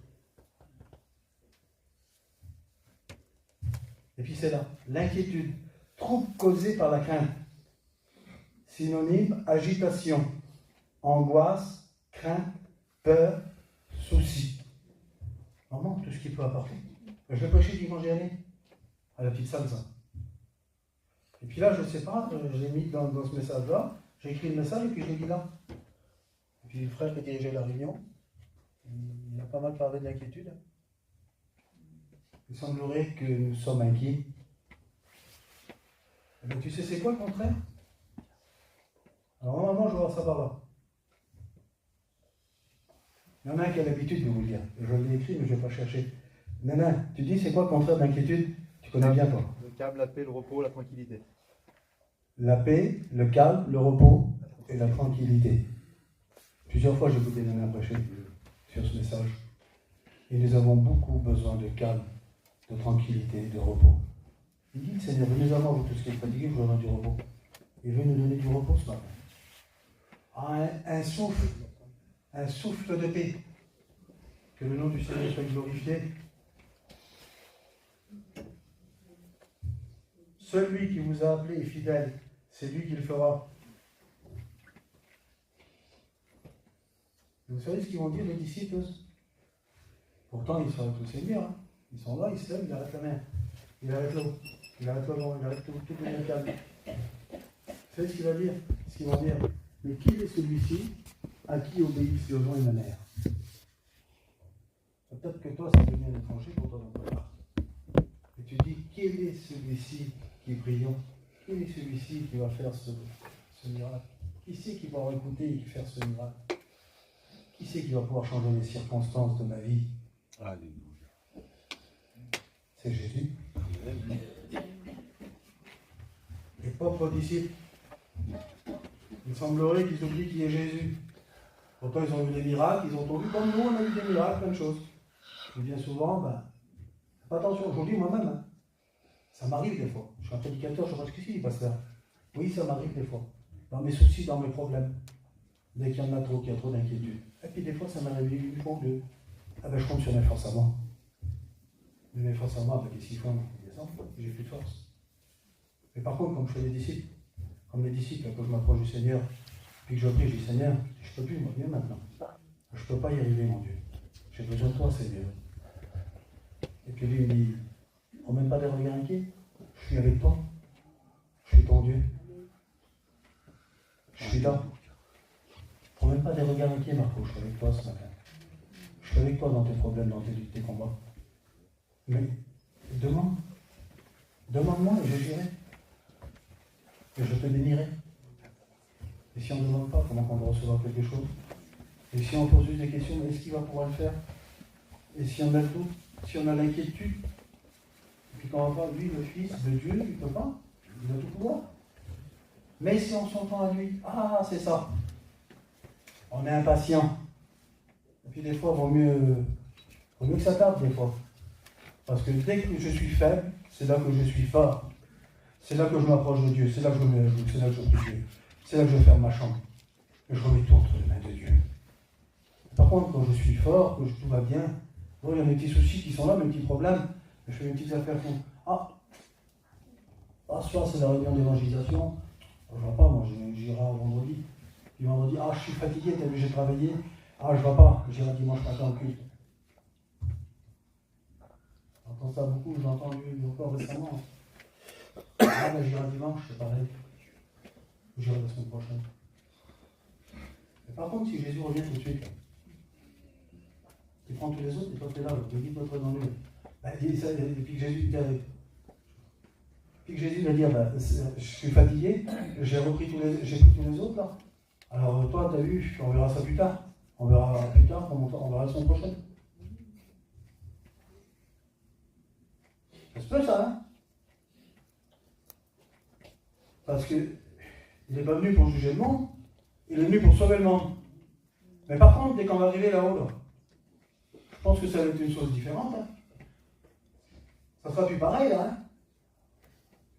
Et puis c'est là, l'inquiétude, trouble causé par la crainte. Synonyme, agitation, angoisse, crainte, peur, souci. Vraiment, tout ce qu'il peut apporter. Je l'ai prêché dimanche dernier, à la petite salle, ça. Et puis là, je ne sais pas, je l'ai mis dans ce message-là, j'ai écrit le message et puis je l'ai dit là. Et puis le frère qui dirigeait la réunion, il a pas mal parlé de l'inquiétude. Il semblerait que nous sommes inquiets. Mais tu sais, c'est quoi le contraire? Alors, normalement, je vais voir ça par là. Il y en a un qui a l'habitude de vous le dire. Je l'ai écrit, mais je ne vais pas chercher. Nana, tu dis, c'est quoi le contraire d'inquiétude? Tu connais bien, toi. Le calme, la paix, le repos, la tranquillité. La paix, le calme, le repos et la tranquillité. Plusieurs fois, j'ai écouté Nana prêcher sur ce message. Et nous avons beaucoup besoin de calme, de tranquillité, de repos. Il dit, Seigneur, venez à moi, vous tous qui êtes fatigués, je vous donne du repos. Il veut nous donner du repos ce matin. Ah, un souffle de paix. Que le nom du Seigneur soit glorifié. Celui qui vous a appelé est fidèle, c'est lui qui le fera. Vous savez ce qu'ils vont dire les disciples? Pourtant, ils sont avec le Seigneur. Hein. Ils sont là, ils se lèvent, ils arrêtent la main. Ils arrêtent l'eau. Ils arrêtent le vent, ils arrêtent tout le calme. Vous savez ce qu'il va dire? Ce qu'ils vont dire. Mais qui est celui-ci à qui obéissent le vent et la mer? Peut-être que toi, c'est devenu un étranger pour toi dans ta part. Et tu dis, quel est celui-ci qui est brillant? Quel est celui-ci qui va faire ce miracle? Qui c'est qui va écouter et faire ce miracle? Qui c'est qui va pouvoir changer les circonstances de ma vie? Alléluia. C'est Jésus. Les pauvres disciples, il semblerait qu'ils oublient qui est Jésus. Pourtant, ils ont eu des miracles, ils ont tout vu comme nous, on a eu des miracles, plein de choses. Et bien souvent, attention, je vous dis moi-même, hein, ça m'arrive des fois. Je suis un prédicateur, je ne sais pas ce qu'il passe là. Oui, ça m'arrive des fois. Dans mes soucis, dans mes problèmes. Dès qu'il y en a trop, qu'il y a trop d'inquiétude. Et puis des fois, ça m'arrive une fois ou deux. Ah ben, je compte sur mes forces à moi. Mais mes forces à moi, avec les siphons, ils descendent, j'ai plus de force. Mais par contre, comme je fais des disciples, comme les disciples, quand je m'approche du Seigneur, puis que je prie, je dis Seigneur, je ne peux plus, moi, viens maintenant. Je ne peux pas y arriver, mon Dieu. J'ai besoin de toi, Seigneur. Et puis lui, il me dit, ne promène pas des regards inquiets. Je suis avec toi. Je suis ton Dieu. Je suis là. Ne promène pas des regards inquiets, Marco. Je suis avec toi ce matin. Je suis avec toi dans tes problèmes, dans tes combats. Mais demande-moi et j'agirai. Et je te bénirai. Et si on ne demande pas, comment on va recevoir quelque chose? Et si on pose juste des questions, est-ce qu'il va pouvoir le faire? Et si on a le doute, si on a l'inquiétude, et puis quand on va pas, lui, le Fils de Dieu, il ne peut pas, il doit tout pouvoir. Mais si on s'entend à lui, ah, c'est ça. On est impatient. Et puis des fois, vaut mieux que ça tarde, des fois. Parce que dès que je suis faible, c'est là que je suis fort. C'est là que je m'approche de Dieu, c'est là que je me lève, c'est là que je prie Dieu. C'est là que je ferme ma chambre. Et je remets tout entre les mains de Dieu. par contre, quand je suis fort, que tout va bien, bon, il y a mes petits soucis qui sont là, mes petits problèmes, je fais mes petites affaires. Ce soir, c'est la réunion d'évangélisation. Je ne vois pas, moi, j'irai vendredi. Puis vendredi, je suis fatigué, t'as vu, j'ai travaillé. Je ne vois pas, j'irai dimanche matin au culte. J'entends ça beaucoup, j'ai entendu encore récemment. J'irai dimanche, c'est pareil. J'irai la semaine prochaine. Mais par contre, si Jésus revient tout de suite, il prend tous les autres et toi tu es là, le guide votre dans lui. Et puis que Jésus va dire, je suis fatigué, j'ai pris tous les autres là. Alors toi, tu as vu, on verra ça plus tard. On verra plus tard, on verra la semaine prochaine. Ça se peut ça, hein? Parce qu'il n'est pas venu pour juger le monde, il est venu pour sauver le monde. Mais par contre, dès qu'on va arriver là-haut, je pense que ça va être une chose différente. Hein. Ça sera plus pareil, là. Hein.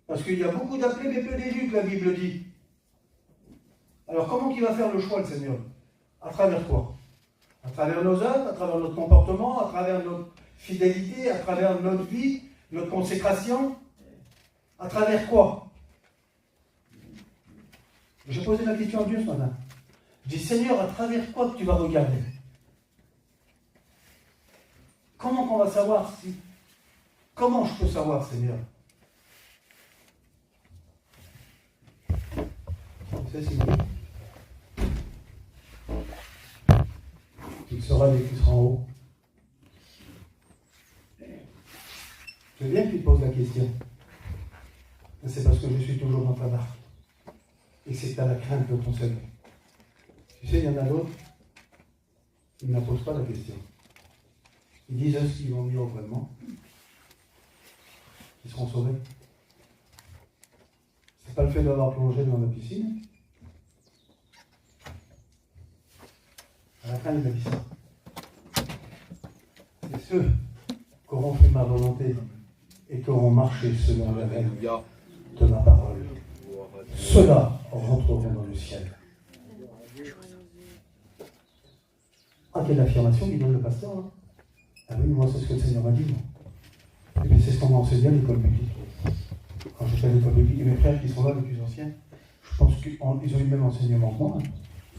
Parce qu'il y a beaucoup d'appelés, mais peu d'élus, que la Bible dit. Alors comment il va faire le choix, le Seigneur? À travers quoi? À travers nos œuvres, à travers notre comportement, à travers notre fidélité, à travers notre vie, notre consécration? À travers quoi? J'ai posé la question à Dieu ce matin. Je dis, Seigneur, à travers quoi que tu vas regarder? Comment qu'on va savoir si... Comment je peux savoir, Seigneur? C'est Seigneur. Il sera des qui sera en haut. Je veux bien que tu te poses la question. Mais c'est parce que je suis toujours dans ta barque. Et c'est que tu as la crainte de ton Seigneur. Tu sais, il y en a d'autres, ils ne posent pas la question. Ils disent à ceux qui vont venir au gouvernement, qu'ils seront sauvés. C'est pas le fait d'avoir plongé dans la piscine. À la fin, il a dit ça. C'est ceux qui auront fait ma volonté et qui auront marché selon la règle de ma parole. Ceux-là rentreront dans le ciel. Quelle affirmation qu'il donne le pasteur, là. Ah oui, moi, c'est ce que le Seigneur m'a dit. Et puis, c'est ce qu'on m'a enseigné à l'école publique. Quand j'étais à l'école publique, et mes frères qui sont là, les plus anciens, je pense qu'ils ont eu le même enseignement que moi. Hein.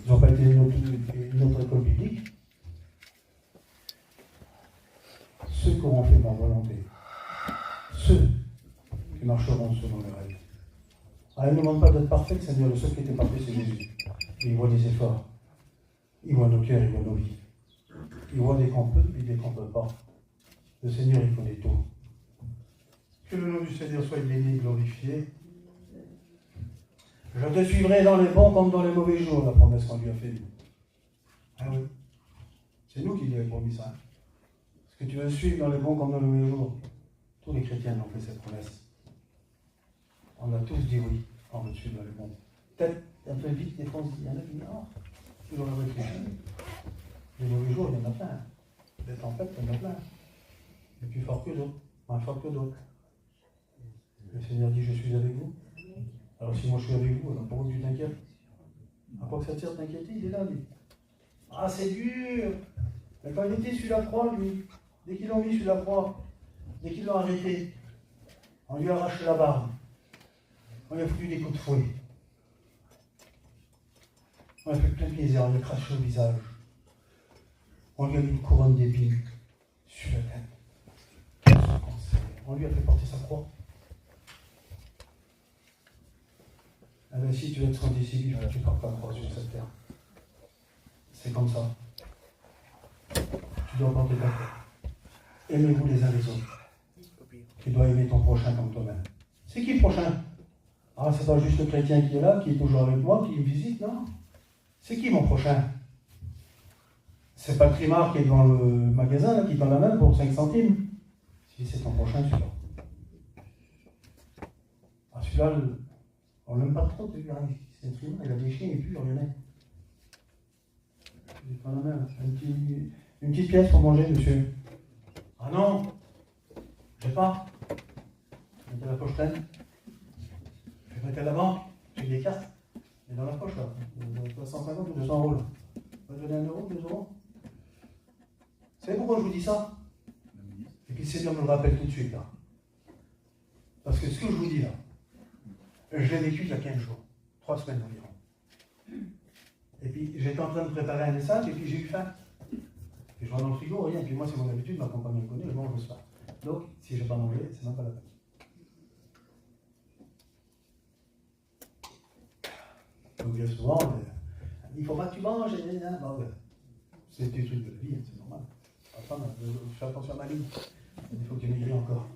Ils n'ont pas été une autre école publique. Ceux qui auront fait ma volonté, ceux qui marcheront selon les règles. Il ne demande pas d'être parfait, le Seigneur. Le seul qui était parfait, c'est Jésus. Et il voit des efforts. Il voit nos cœurs, il voit nos vies. Il voit dès qu'on peut, et dès qu'on ne peut pas. Le Seigneur, il connaît tout. Que le nom du Seigneur soit béni, glorifié. Je te suivrai dans les bons comme dans les mauvais jours, la promesse qu'on lui a faite. Ah oui. C'est nous qui lui avons promis ça. Est-ce que tu veux suivre dans les bons comme dans les mauvais jours? Tous les chrétiens ont fait cette promesse. On a tous dit oui, on veut suivre dans les bons. Peut-être un peu vite, des fois, il y en a qui disent toujours la réflexion. Les mauvais jours, il y en a plein. Les tempêtes, il y en a plein. Et plus fort que d'autres, moins fort que d'autres. Le Seigneur dit, je suis avec vous. Alors si moi je suis avec vous, alors pourquoi tu t'inquiètes? À quoi que ça te sert de t'inquiéter? Il est là, lui. C'est dur. Mais quand il était sur la croix, lui, dès qu'ils l'ont mis sur la croix, dès qu'ils l'ont arrêté, on lui a arraché la barbe. On lui a foutu des coups de fouet. On a fait plein de misère, on lui a craché au visage. On lui a mis une couronne d'épines sur la tête. On lui a fait porter sa croix. Ah ben si tu veux être décisif, tu ne portes pas la croix sur cette terre. C'est comme ça. Tu dois porter ta croix. Aimez-vous les uns les autres. Tu dois aimer ton prochain comme toi-même. C'est qui le prochain? C'est pas juste le chrétien qui est là, qui est toujours avec moi, qui me visite, non? C'est qui mon prochain? C'est pas le trimar qui est devant le magasin, là, qui tend la main pour 5 centimes. Si c'est ton prochain, celui-là. Celui-là, on l'aime pas trop, c'est un trimar, il a des chiens et puis il revenait. Il tend la main, une petite pièce pour manger, monsieur. Ah non, j'ai pas. Mettez la poche pleine. Je vais mettre à la banque, j'ai des cartes. Et dans la poche, là, 150 ou 200 euros, là. On va donner 1 euro, 2 euros. savez pourquoi je vous dis ça? Et puis le Seigneur me le rappelle tout de suite là. Parce que ce que je vous dis là, je l'ai vécu il y a 15 jours, 3 semaines environ. Et puis j'étais en train de préparer un message et puis j'ai eu faim. Et je vois dans le frigo, rien. Et puis moi, c'est mon habitude, ma compagne me connaît, je mange le soir. Donc, si je n'ai pas mangé, c'est même pas la peine. Donc, bien souvent, il ne faut pas que tu manges. C'est des trucs de la vie, c'est normal. Je fais attention à ma ligne. Il faut que tu maigris encore.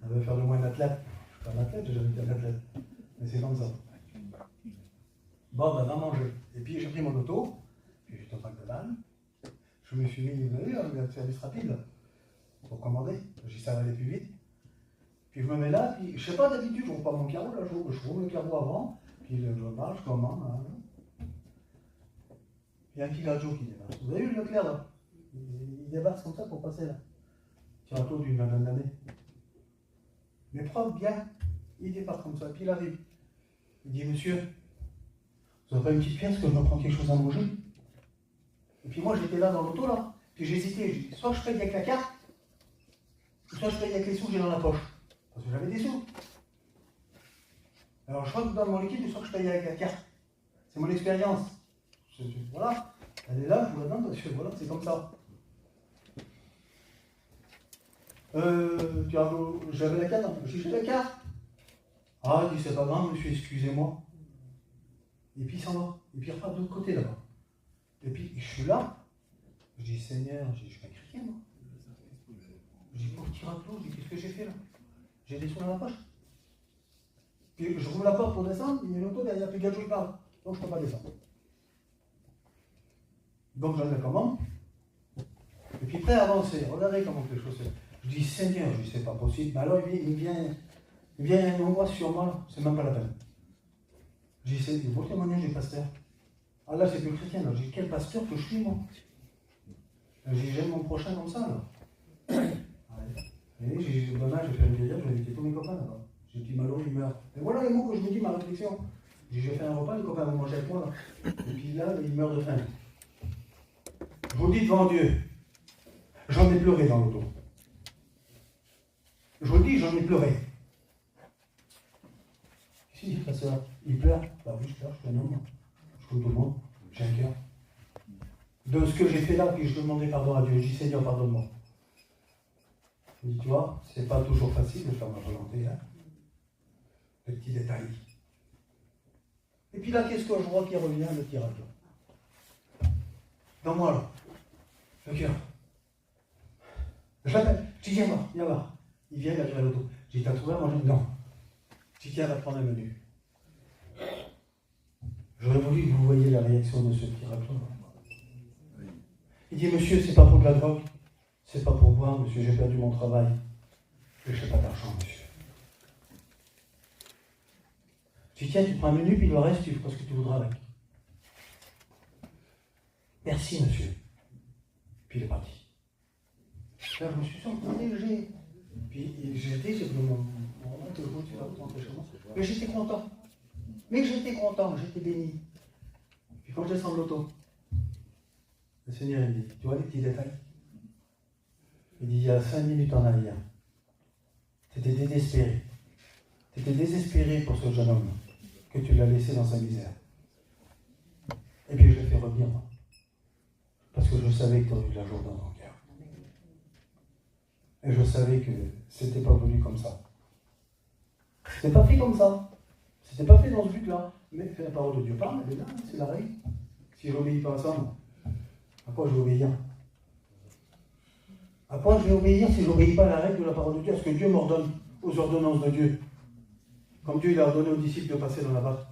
On veut faire de moi un athlète. Je ne suis pas un athlète, j'ai jamais été un athlète. Mais c'est comme ça. Bon, ben, va manger. Et puis, j'ai pris mon auto, puis j'étais au pack de vanne. Je me suis mis, vous savez, le service rapide, pour commander. J'ai dit, ça va aller plus vite. Puis je me mets là, puis je sais pas, d'habitude, je roule pas mon carreau, là, je roule le carreau avant, puis je marche, je commande. Hein. Il y a un petit gadget qui débarque. Vous avez vu le Leclerc, là? Il débarque comme ça pour passer là. Sur un taux d'une vingtaine d'années. Mais propre, bien. Il débarque comme ça, puis il arrive. Il dit, monsieur, vous n'avez pas une petite pièce que je me prends quelque chose à manger? Et puis moi, j'étais là dans l'auto, là, puis j'hésitais. J'ai dit, soit je paye avec la carte, soit je paye avec les sous que j'ai dans la poche. Parce que j'avais des sous. Alors, soit je donne mon liquide, soit je paye avec la carte. C'est mon expérience. Voilà. Elle est là, je vous la donne parce que voilà, c'est comme ça. J'avais la carte, j'ai la carte. Ah, il dit, c'est pas grave, monsieur, excusez-moi. Et puis il s'en va. Et puis il repart de l'autre côté là-bas. Et puis je suis là. Je dis, Seigneur, je suis un chrétien, moi. Je dis, pour tirer un clou, je dis, qu'est-ce que j'ai fait là? J'ai des sous dans la poche. Puis je roule la porte pour descendre, il y a une auto derrière, puis le gars, je parle. Donc je ne peux pas descendre. Donc j'en ai la commande. Et puis prêt à avancer. Regardez comment les choses se font. Je dis, Seigneur, je dis, c'est pas possible. Mais alors il vient une angoisse sur moi, là. C'est même pas la peine. Je dis, c'est le beau témoignage du pasteur. Ah là, c'est plus chrétien. Là. Je dis, quel pasteur que je suis, moi? Je dis, j'aime mon prochain comme ça, là. Et j'ai dit, dommage, j'ai fait une vieillard, je vais inviter tous mes copains là-bas. J'ai dit, malheureux, il meurt. Et voilà les mots que je me dis, ma réflexion. J'ai dit, j'ai fait un repas, les copains vont manger avec moi, là. Et puis là, il meurt de faim. Je vous dis devant Dieu, j'en ai pleuré dans l'auto. Je vous le dis, j'en ai pleuré. Si, pasteur, il pleure. Bah oui, je pleure, je suis un homme. Je trouve tout le monde, j'ai un cœur. De ce que j'ai fait là, puis je demandais pardon à Dieu. Je dis, Seigneur, pardonne-moi. Je dis, tu vois, c'est pas toujours facile de faire ma volonté, hein. Le petit détail. Et puis là, qu'est-ce que je vois qui revient, le petit radio? Dans moi, là. Le cœur. Je l'appelle. Je dis, viens voir. Il vient, il a viré l'auto. Je dis, t'as trouvé à manger? Non. Je dis, tiens, va prendre un menu. J'aurais voulu que vous voyiez la réaction de ce petit radio. Il dit, monsieur, c'est pas pour de la drogue. C'est pas pour boire, monsieur, j'ai perdu mon travail. Je n'ai pas d'argent, monsieur. Je dis, tiens, tu prends un menu, puis le reste, tu feras ce que tu voudras avec. Merci, monsieur. Puis il est parti. Là, je me suis senti léger. Puis j'ai pris mon que je ne suis pas rentré chez moi. Mais j'étais content. J'étais béni. Puis quand je descends de l'auto, le Seigneur il dit, tu vois les petits détails? Il dit, il y a 5 minutes en arrière, tu étais désespéré. Tu étais désespéré pour ce jeune homme que tu l'as laissé dans sa misère. Et puis je l'ai fait revenir, moi. Parce que je savais que tu aurais eu de la joie dans ton cœur. Et je savais que c'était pas venu comme ça. C'était pas fait comme ça. C'était pas fait dans ce but-là. Mais la parole de Dieu parle, elle est là, c'est la règle. Si je n'obéis pas à ça, à quoi je vais obéir? À quoi je vais obéir si je n'obéis pas à la règle de la parole de Dieu? À ce que Dieu m'ordonne, aux ordonnances de Dieu. Comme Dieu il a ordonné aux disciples de passer dans la barque.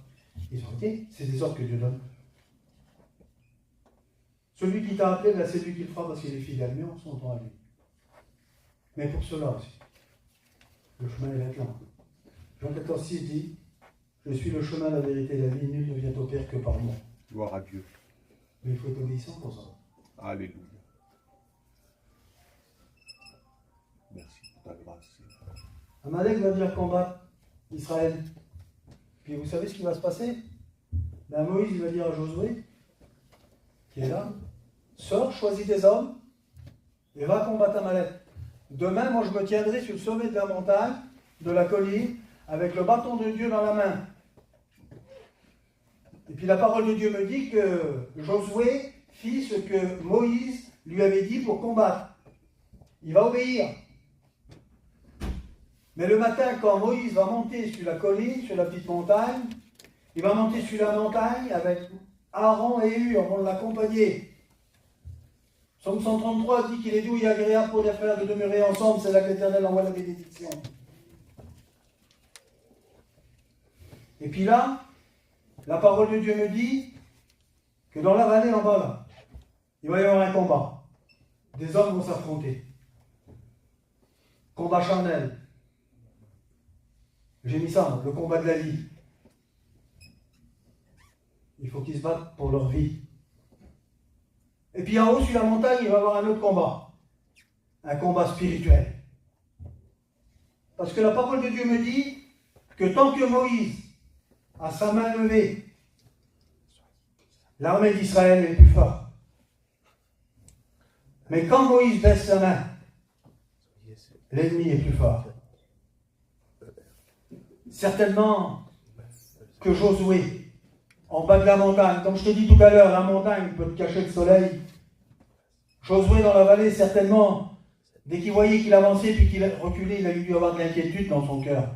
Ils ont été, c'est des ordres que Dieu donne. Celui qui t'a appelé, c'est lui qui le fera parce qu'il est fidèle. Mais on s'entend à lui. Mais pour cela aussi, le chemin est là. Jean 14, 6 dit, je suis le chemin, la vérité et la vie, nul ne vient au Père que par moi. Gloire à Dieu. Mais il faut être obéissant pour ça. Alléluia. Merci pour ta grâce. Amalek va venir combattre Israël. Puis vous savez ce qui va se passer? Ben Moïse il va dire à Josué, qui est là, sors, choisis des hommes, et va combattre Amalek. Demain, moi, je me tiendrai sur le sommet de la montagne, de la colline, avec le bâton de Dieu dans la main. Et puis la parole de Dieu me dit que Josué fit ce que Moïse lui avait dit pour combattre. Il va obéir. Mais le matin, quand Moïse va monter sur la colline, sur la petite montagne, il va monter sur la montagne avec Aaron et Hur vont l'accompagner. Psaume 133 dit qu'il est doux et agréable pour les frères de demeurer ensemble, c'est là que l'Éternel envoie la bénédiction. Et puis là, la parole de Dieu me dit que dans la vallée en bas, là, il va y avoir un combat. Des hommes vont s'affronter. Combat charnel. J'ai mis ça, le combat de la vie. Il faut qu'ils se battent pour leur vie. Et puis en haut, sur la montagne, il va y avoir un autre combat. Un combat spirituel. Parce que la parole de Dieu me dit que tant que Moïse a sa main levée, l'armée d'Israël est plus forte. Mais quand Moïse baisse sa main, l'ennemi est plus fort. Certainement que Josué, en bas de la montagne, comme je t'ai dit tout à l'heure, la montagne peut te cacher le soleil. Josué dans la vallée, certainement, dès qu'il voyait qu'il avançait puis qu'il reculait, il a dû avoir de l'inquiétude dans son cœur.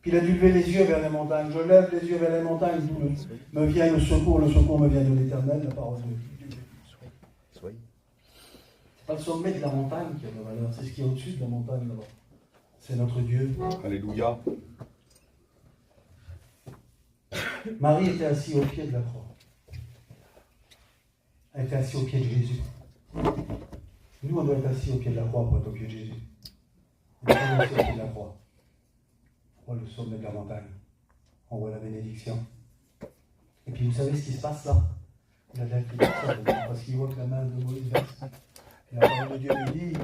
Puis il a dû lever les yeux vers les montagnes. Je lève les yeux vers les montagnes, d'où me vient le secours me vient de l'Éternel, la parole de Dieu. C'est pas le sommet de la montagne qui a de la valeur, c'est ce qui est au-dessus de la montagne là-bas. C'est notre Dieu. Alléluia. Marie était assise au pied de la croix. Elle était assise au pied de Jésus. Nous, on doit être assis au pied de la croix pour être au pied de Jésus. On doit être assis au pied de la croix. On voit le sommet de la montagne. On voit la bénédiction. Et puis vous savez ce qui se passe là? Il a de l'inquiétude parce qu'il voit que la main de Moïse verse. Et la parole de Dieu lui dit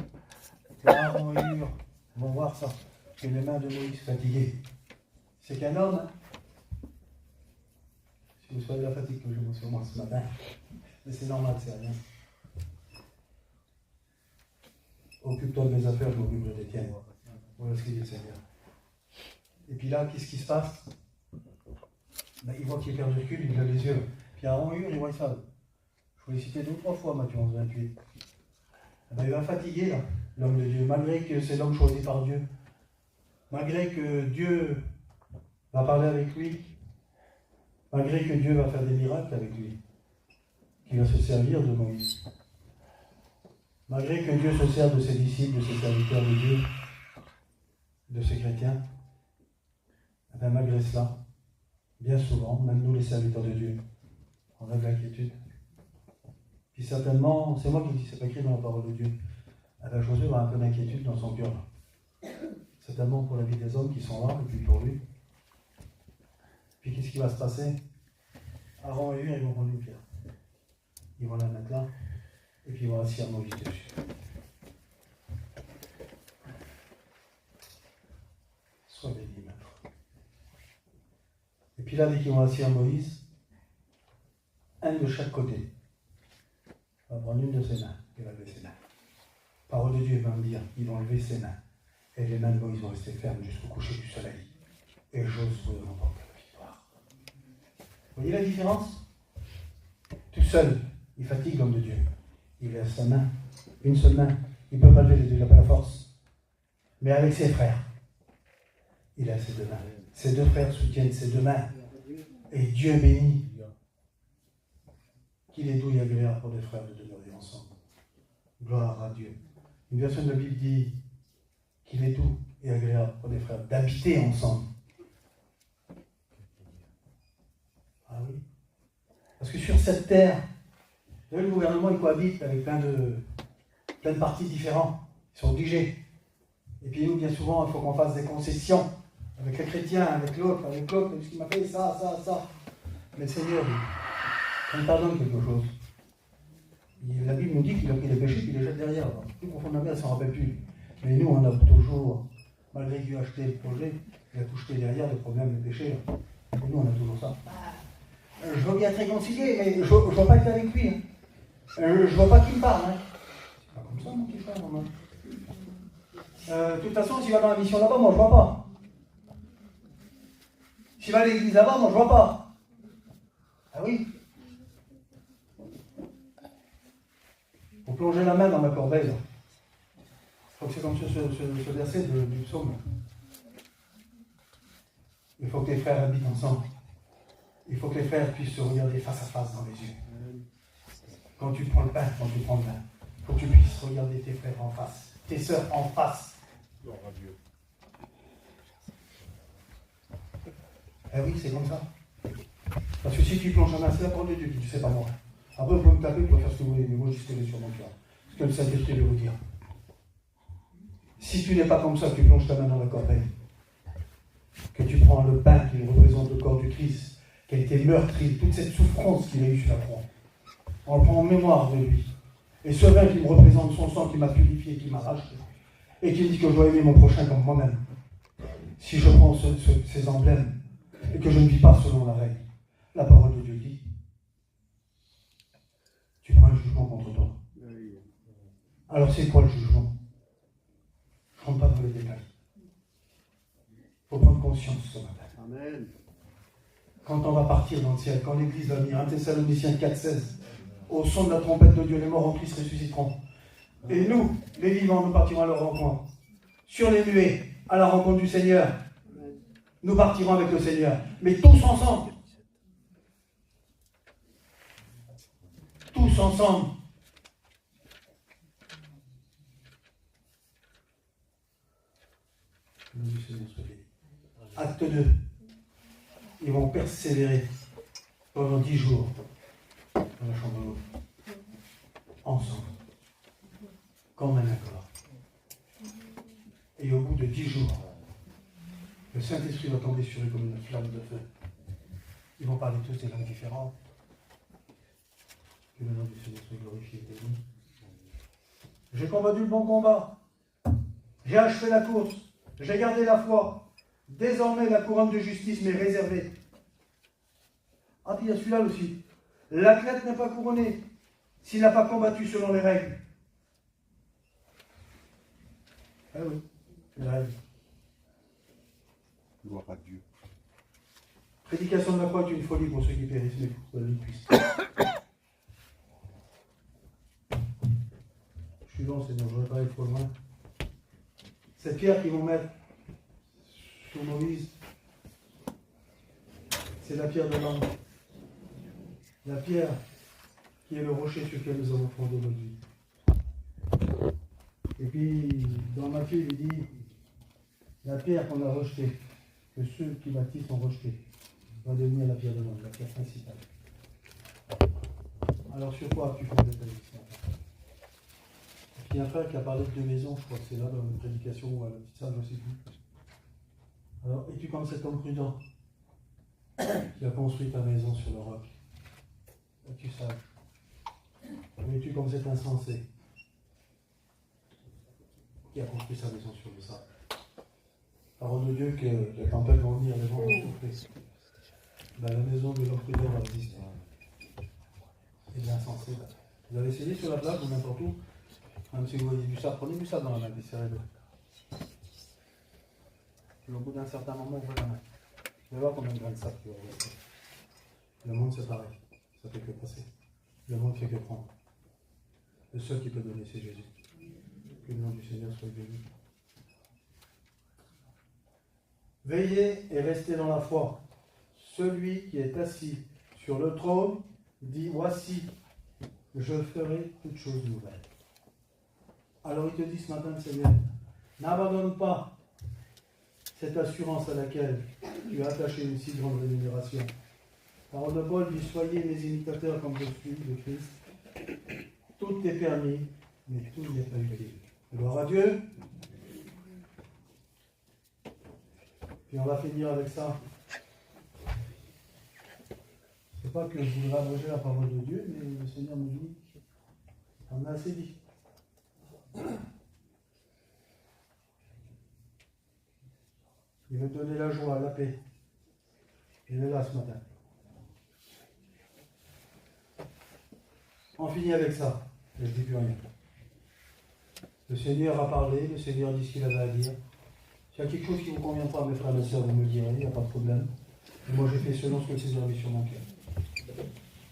que Aaron et Hur vont voir ça, que les mains de Moïse fatiguées. C'est qu'un homme, hein? Si vous soyez la fatigue que je vois sur moi ce matin, mais c'est normal, c'est rien. Occupe-toi de mes affaires, je m'occupe des tiennes. Voilà ce qu'il dit le Seigneur. Et puis là, qu'est-ce qui se passe? Ben, il voit qu'il perd du recul, il lève les yeux. Puis Aaron et Hur, il voit ça. Je vous l'ai cité 2 ou 3 fois, Matthieu 11, 28. Ben, il va fatiguer, là, l'homme de Dieu, malgré que c'est l'homme choisi par Dieu. Malgré que Dieu va parler avec lui. Malgré que Dieu va faire des miracles avec lui. Qu'il va se servir de Moïse. Malgré que Dieu se sert de ses disciples, de ses serviteurs de Dieu, de ses chrétiens. Et bien, malgré cela, bien souvent, même nous les serviteurs de Dieu, on a de l'inquiétude. Puis certainement, c'est moi qui dis, c'est pas écrit dans la parole de Dieu. La Josué va un peu d'inquiétude dans son cœur. Certainement pour la vie des hommes qui sont là, et puis pour lui. Puis qu'est-ce qui va se passer? Aaron et Hur, ils vont prendre une pierre. Ils vont la mettre là, et puis ils vont assis Moïse dessus. Sois béni, maître. Et puis là, dès qu'ils vont assis Moïse, un de chaque côté va prendre une de ses mains et va lever ses mains. Parole de Dieu va me dire, ils vont lever ses mains. Et les mains de Moïse vont rester fermes jusqu'au coucher du soleil. Et Josué remporte la victoire. Vous voyez la différence? Tout seul, il fatigue l'homme de Dieu. Il a sa main, une seule main. Il ne peut pas lever les deux, il n'a pas la force. Mais avec ses frères, il a ses 2 mains. Ses 2 frères soutiennent ses 2 mains. Et Dieu bénit. Qu'il est doux et agréable pour les frères de demeurer ensemble. Gloire à Dieu. Une version de la Bible dit qu'il est doux et agréable pour les frères d'habiter ensemble. Ah oui. Parce que sur cette terre, le gouvernement il cohabite avec plein de partis différents. Ils sont obligés. Et puis nous, bien souvent, il faut qu'on fasse des concessions avec les chrétiens, avec l'autre, parce qu'il m'a fait ça. Mais le Seigneur, il me pardonne quelque chose. La Bible nous dit qu'il a pris les péchés et qu'il les jette derrière. Alors, plus profondément, elle ne s'en rappelle plus. Mais nous, on a toujours, malgré qu'il a acheté le projet, il a tout jeté derrière les problèmes, les péchés. Et nous, on a toujours ça. Je veux bien être réconcilié, mais je ne veux pas être avec lui. Je ne veux pas qu'il me parle. Pas comme ça, mon petit frère, maman. De toute façon, s'il va dans la mission là-bas, moi je vois pas. S'il va à l'église là-bas, moi je vois pas. Ah oui. Pour plonger la main dans ma corbeille. Je crois que c'est comme ce verset du psaume. Il faut que les frères habitent ensemble. Il faut que les frères puissent se regarder face à face dans les yeux. Quand tu prends le pain, quand tu prends le vin, il faut que tu puisses regarder tes frères en face, tes sœurs en face. Gloire à Dieu. Eh oui, c'est comme ça. Parce que si tu plonges un c'est la parole de Dieu qui dit, c'est pas moi. Après, vous pouvez me taper, vous pouvez faire ce que vous voulez, mais moi, je suis sur mon cœur. Ce que le Saint-Esprit veut vous dire. Si tu n'es pas comme ça, que tu plonges ta main dans la corbeille, que tu prends le pain qui représente le corps du Christ, qui a été meurtri, toute cette souffrance qu'il a eue sur la croix, on le prend en mémoire de lui. Et ce vin qui me représente son sang, qui m'a purifié, qui m'a racheté, et qui me dit que je dois aimer mon prochain comme moi-même. Si je prends ces emblèmes, et que je ne vis pas selon la règle, la parole de Dieu dit, tu prends un jugement contre toi. Alors c'est quoi le jugement? Je ne rentre pas dans les détails. Il faut prendre conscience ce matin. Amen. Quand on va partir dans le ciel, quand l'Église va venir, 1 Thessaloniciens 4,16, au son de la trompette de Dieu, les morts en Christ ressusciteront. Et nous, les vivants, nous partirons à leur rencontre. Sur les nuées, à la rencontre du Seigneur. Nous partirons avec le Seigneur. Mais tous ensemble. Tous ensemble. Acte 2. Ils vont persévérer pendant 10 jours dans la chambre haute. Ensemble. Comme un accord. Et au bout de 10 jours, le Saint-Esprit va tomber sur eux comme une flamme de feu. Ils vont parler tous des langues différentes. Que le nom du Seigneur soit glorifié et béni. J'ai combattu le bon combat. J'ai achevé la course. J'ai gardé la foi. Désormais, la couronne de justice m'est réservée. Ah, puis il y a celui-là aussi. L'athlète n'est pas couronné s'il n'a pas combattu selon les règles. Ah oui, les règles. Gloire à Dieu. Prédication de la croix est une folie pour ceux qui périssent, mais pour ceux qui puissent. Je suis long, Seigneur, je ne voudrais pas aller trop loin. Cette pierre qu'ils vont mettre sur Moïse, c'est la pierre de l'ange. La pierre qui est le rocher sur lequel nous avons fondé notre vie. Et puis, dans Matthieu, il dit, la pierre qu'on a rejetée, que ceux qui bâtissent ont rejetée, va devenir la pierre de l'ange, la pierre principale. Alors sur quoi as-tu fondé ta vie ce matin? Il y a un frère qui a parlé de 2 maisons, je crois que c'est là dans une prédication ou à la petite salle, je ne sais plus. Alors, es-tu comme cet homme prudent qui a construit ta maison sur le roc? Es-tu sage? Ou es-tu comme cet insensé qui a construit sa maison sur le sable? Parole de Dieu que les tempêtes vont venir, les vents vont souffler. Ben, la maison de l'homme prudent va exister. Et de l'insensé. Vous avez essayé sur la plage ou n'importe où? Même si vous voyez du sable, prenez du sable dans la main, desserrez-le. Puis au bout d'un certain moment, ouvrez la main. Vous allez voir combien de grains de sable il va y avoir. Le monde, c'est pareil. Ça fait que passer. Le monde fait que prendre. Le seul qui peut donner, c'est Jésus. Que le nom du Seigneur soit béni. Veillez et restez dans la foi. Celui qui est assis sur le trône dit, voici, je ferai toutes choses nouvelles. Alors il te dit ce matin, le Seigneur, n'abandonne pas cette assurance à laquelle tu as attaché une si grande rémunération. Parole de Paul dit, soyez mes imitateurs comme je suis de Christ. Tout est permis, mais tout n'est pas utile. Gloire à Dieu. Puis on va finir avec ça. C'est pas que je voudrais abroger la parole de Dieu, mais le Seigneur me dit, on a assez dit. Il veut donner la joie, la paix. Il est là ce matin. On finit avec ça. Je ne dis plus rien. Le Seigneur a parlé, le Seigneur a dit ce qu'il avait à dire. S'il y a quelque chose qui ne vous convient pas, mes frères et mes sœurs, vous me le direz, il n'y a pas de problème. Et moi, j'ai fait selon ce que le Seigneur a mis sur mon cœur.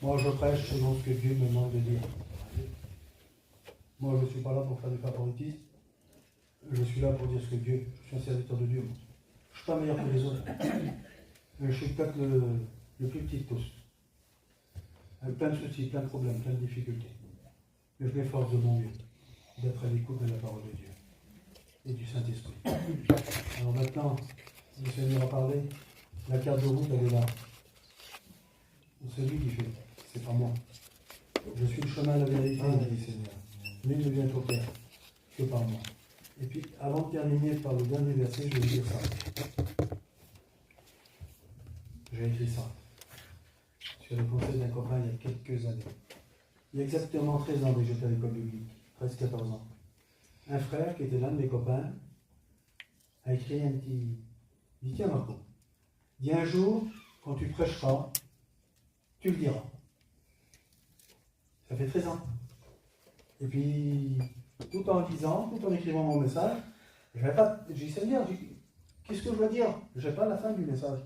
Moi, je prêche selon ce que Dieu me demande de dire. Moi, je ne suis pas là pour faire du favoritisme. Je suis là pour dire ce que Dieu. Je suis un serviteur de Dieu. Je ne suis pas meilleur que les autres. Mais je suis peut-être le plus petit de tous. Avec plein de soucis, plein de problèmes, plein de difficultés. Mais je m'efforce de mon mieux d'être à l'écoute de la parole de Dieu et du Saint-Esprit. Alors maintenant, le Seigneur a parlé, la carte de route, elle est là. C'est lui qui fait, c'est pas moi. Je suis le chemin, la vérité, dit le Seigneur. Nul ne vient au Père que par moi. Et puis, avant de terminer par le dernier verset, je vais vous dire ça. J'ai écrit ça sur le conseil d'un copain il y a quelques années. Il y a exactement 13 ans que j'étais à l'école biblique, 13-14 ans. Un frère qui était l'un de mes copains a écrit un petit... Il dit, tiens Marco, dis un jour, quand tu prêcheras, tu le diras. Ça fait 13 ans. Et puis, tout en lisant, tout en écrivant mon message, j'ai dit, Seigneur, qu'est-ce que je dois dire? Je n'ai pas la fin du message.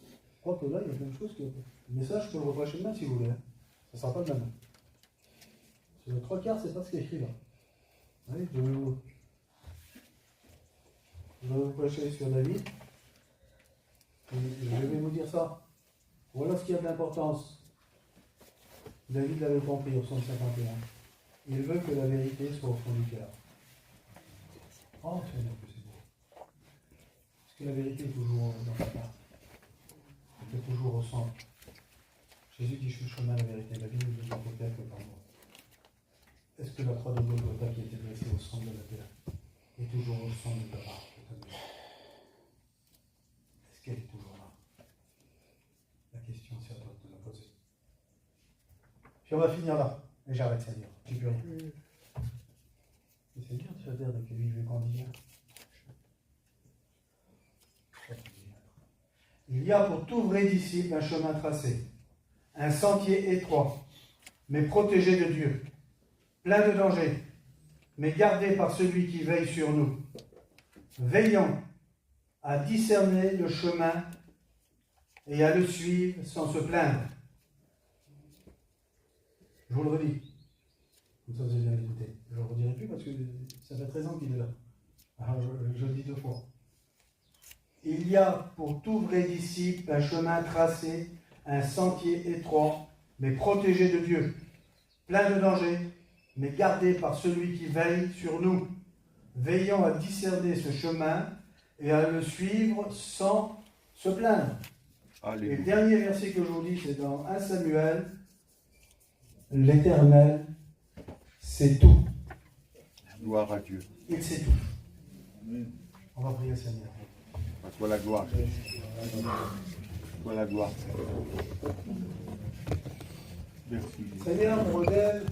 Je crois que là, il y a plein de choses que... Le message, je peux le reprêcher demain si vous voulez. Ça ne sera pas demain. Sur le 3/4, c'est pas ce qui est écrit là. Oui, je vais vous prêcher sur David. Je vais vous dire ça. Voilà ce qui a de l'importance. David l'avait compris au psaume 51. Il veut que la vérité soit au fond du cœur. Oh, Seigneur, que c'est beau. Parce que la vérité est toujours dans ta part. Elle est toujours au centre. Jésus dit, je suis le chemin, la vérité, la vie ne vient au Père que par moi. Est-ce que la croix de Golgotha qui a été dressée au centre de la terre est toujours au centre de ta part, de ta maison? Est-ce qu'elle est toujours là? La question, c'est à toi de la poser. Puis on va finir là. Et j'arrête, Seigneur. Je n'ai plus rien. Le Seigneur, tu as l'air de lui, je vais conduire. Il y a pour tout vrai disciple un chemin tracé, un sentier étroit, mais protégé de Dieu, plein de dangers, mais gardé par celui qui veille sur nous. Veillons à discerner le chemin et à le suivre sans se plaindre. Je vous le redis. Comme ça, vous avez bien écouté. Je ne le redirai plus parce que ça fait 13 ans qu'il est là. Alors, je le dis 2 fois. Il y a pour tout vrai disciple un chemin tracé, un sentier étroit, mais protégé de Dieu, plein de dangers, mais gardé par celui qui veille sur nous. Veillons à discerner ce chemin et à le suivre sans se plaindre. Alléluia. Et le dernier verset que je vous dis, c'est dans 1 Samuel. L'Éternel sait tout. Gloire à Dieu. Il sait tout. On va prier, Seigneur. À toi la gloire. À toi la gloire. Merci. Seigneur, mon modèle.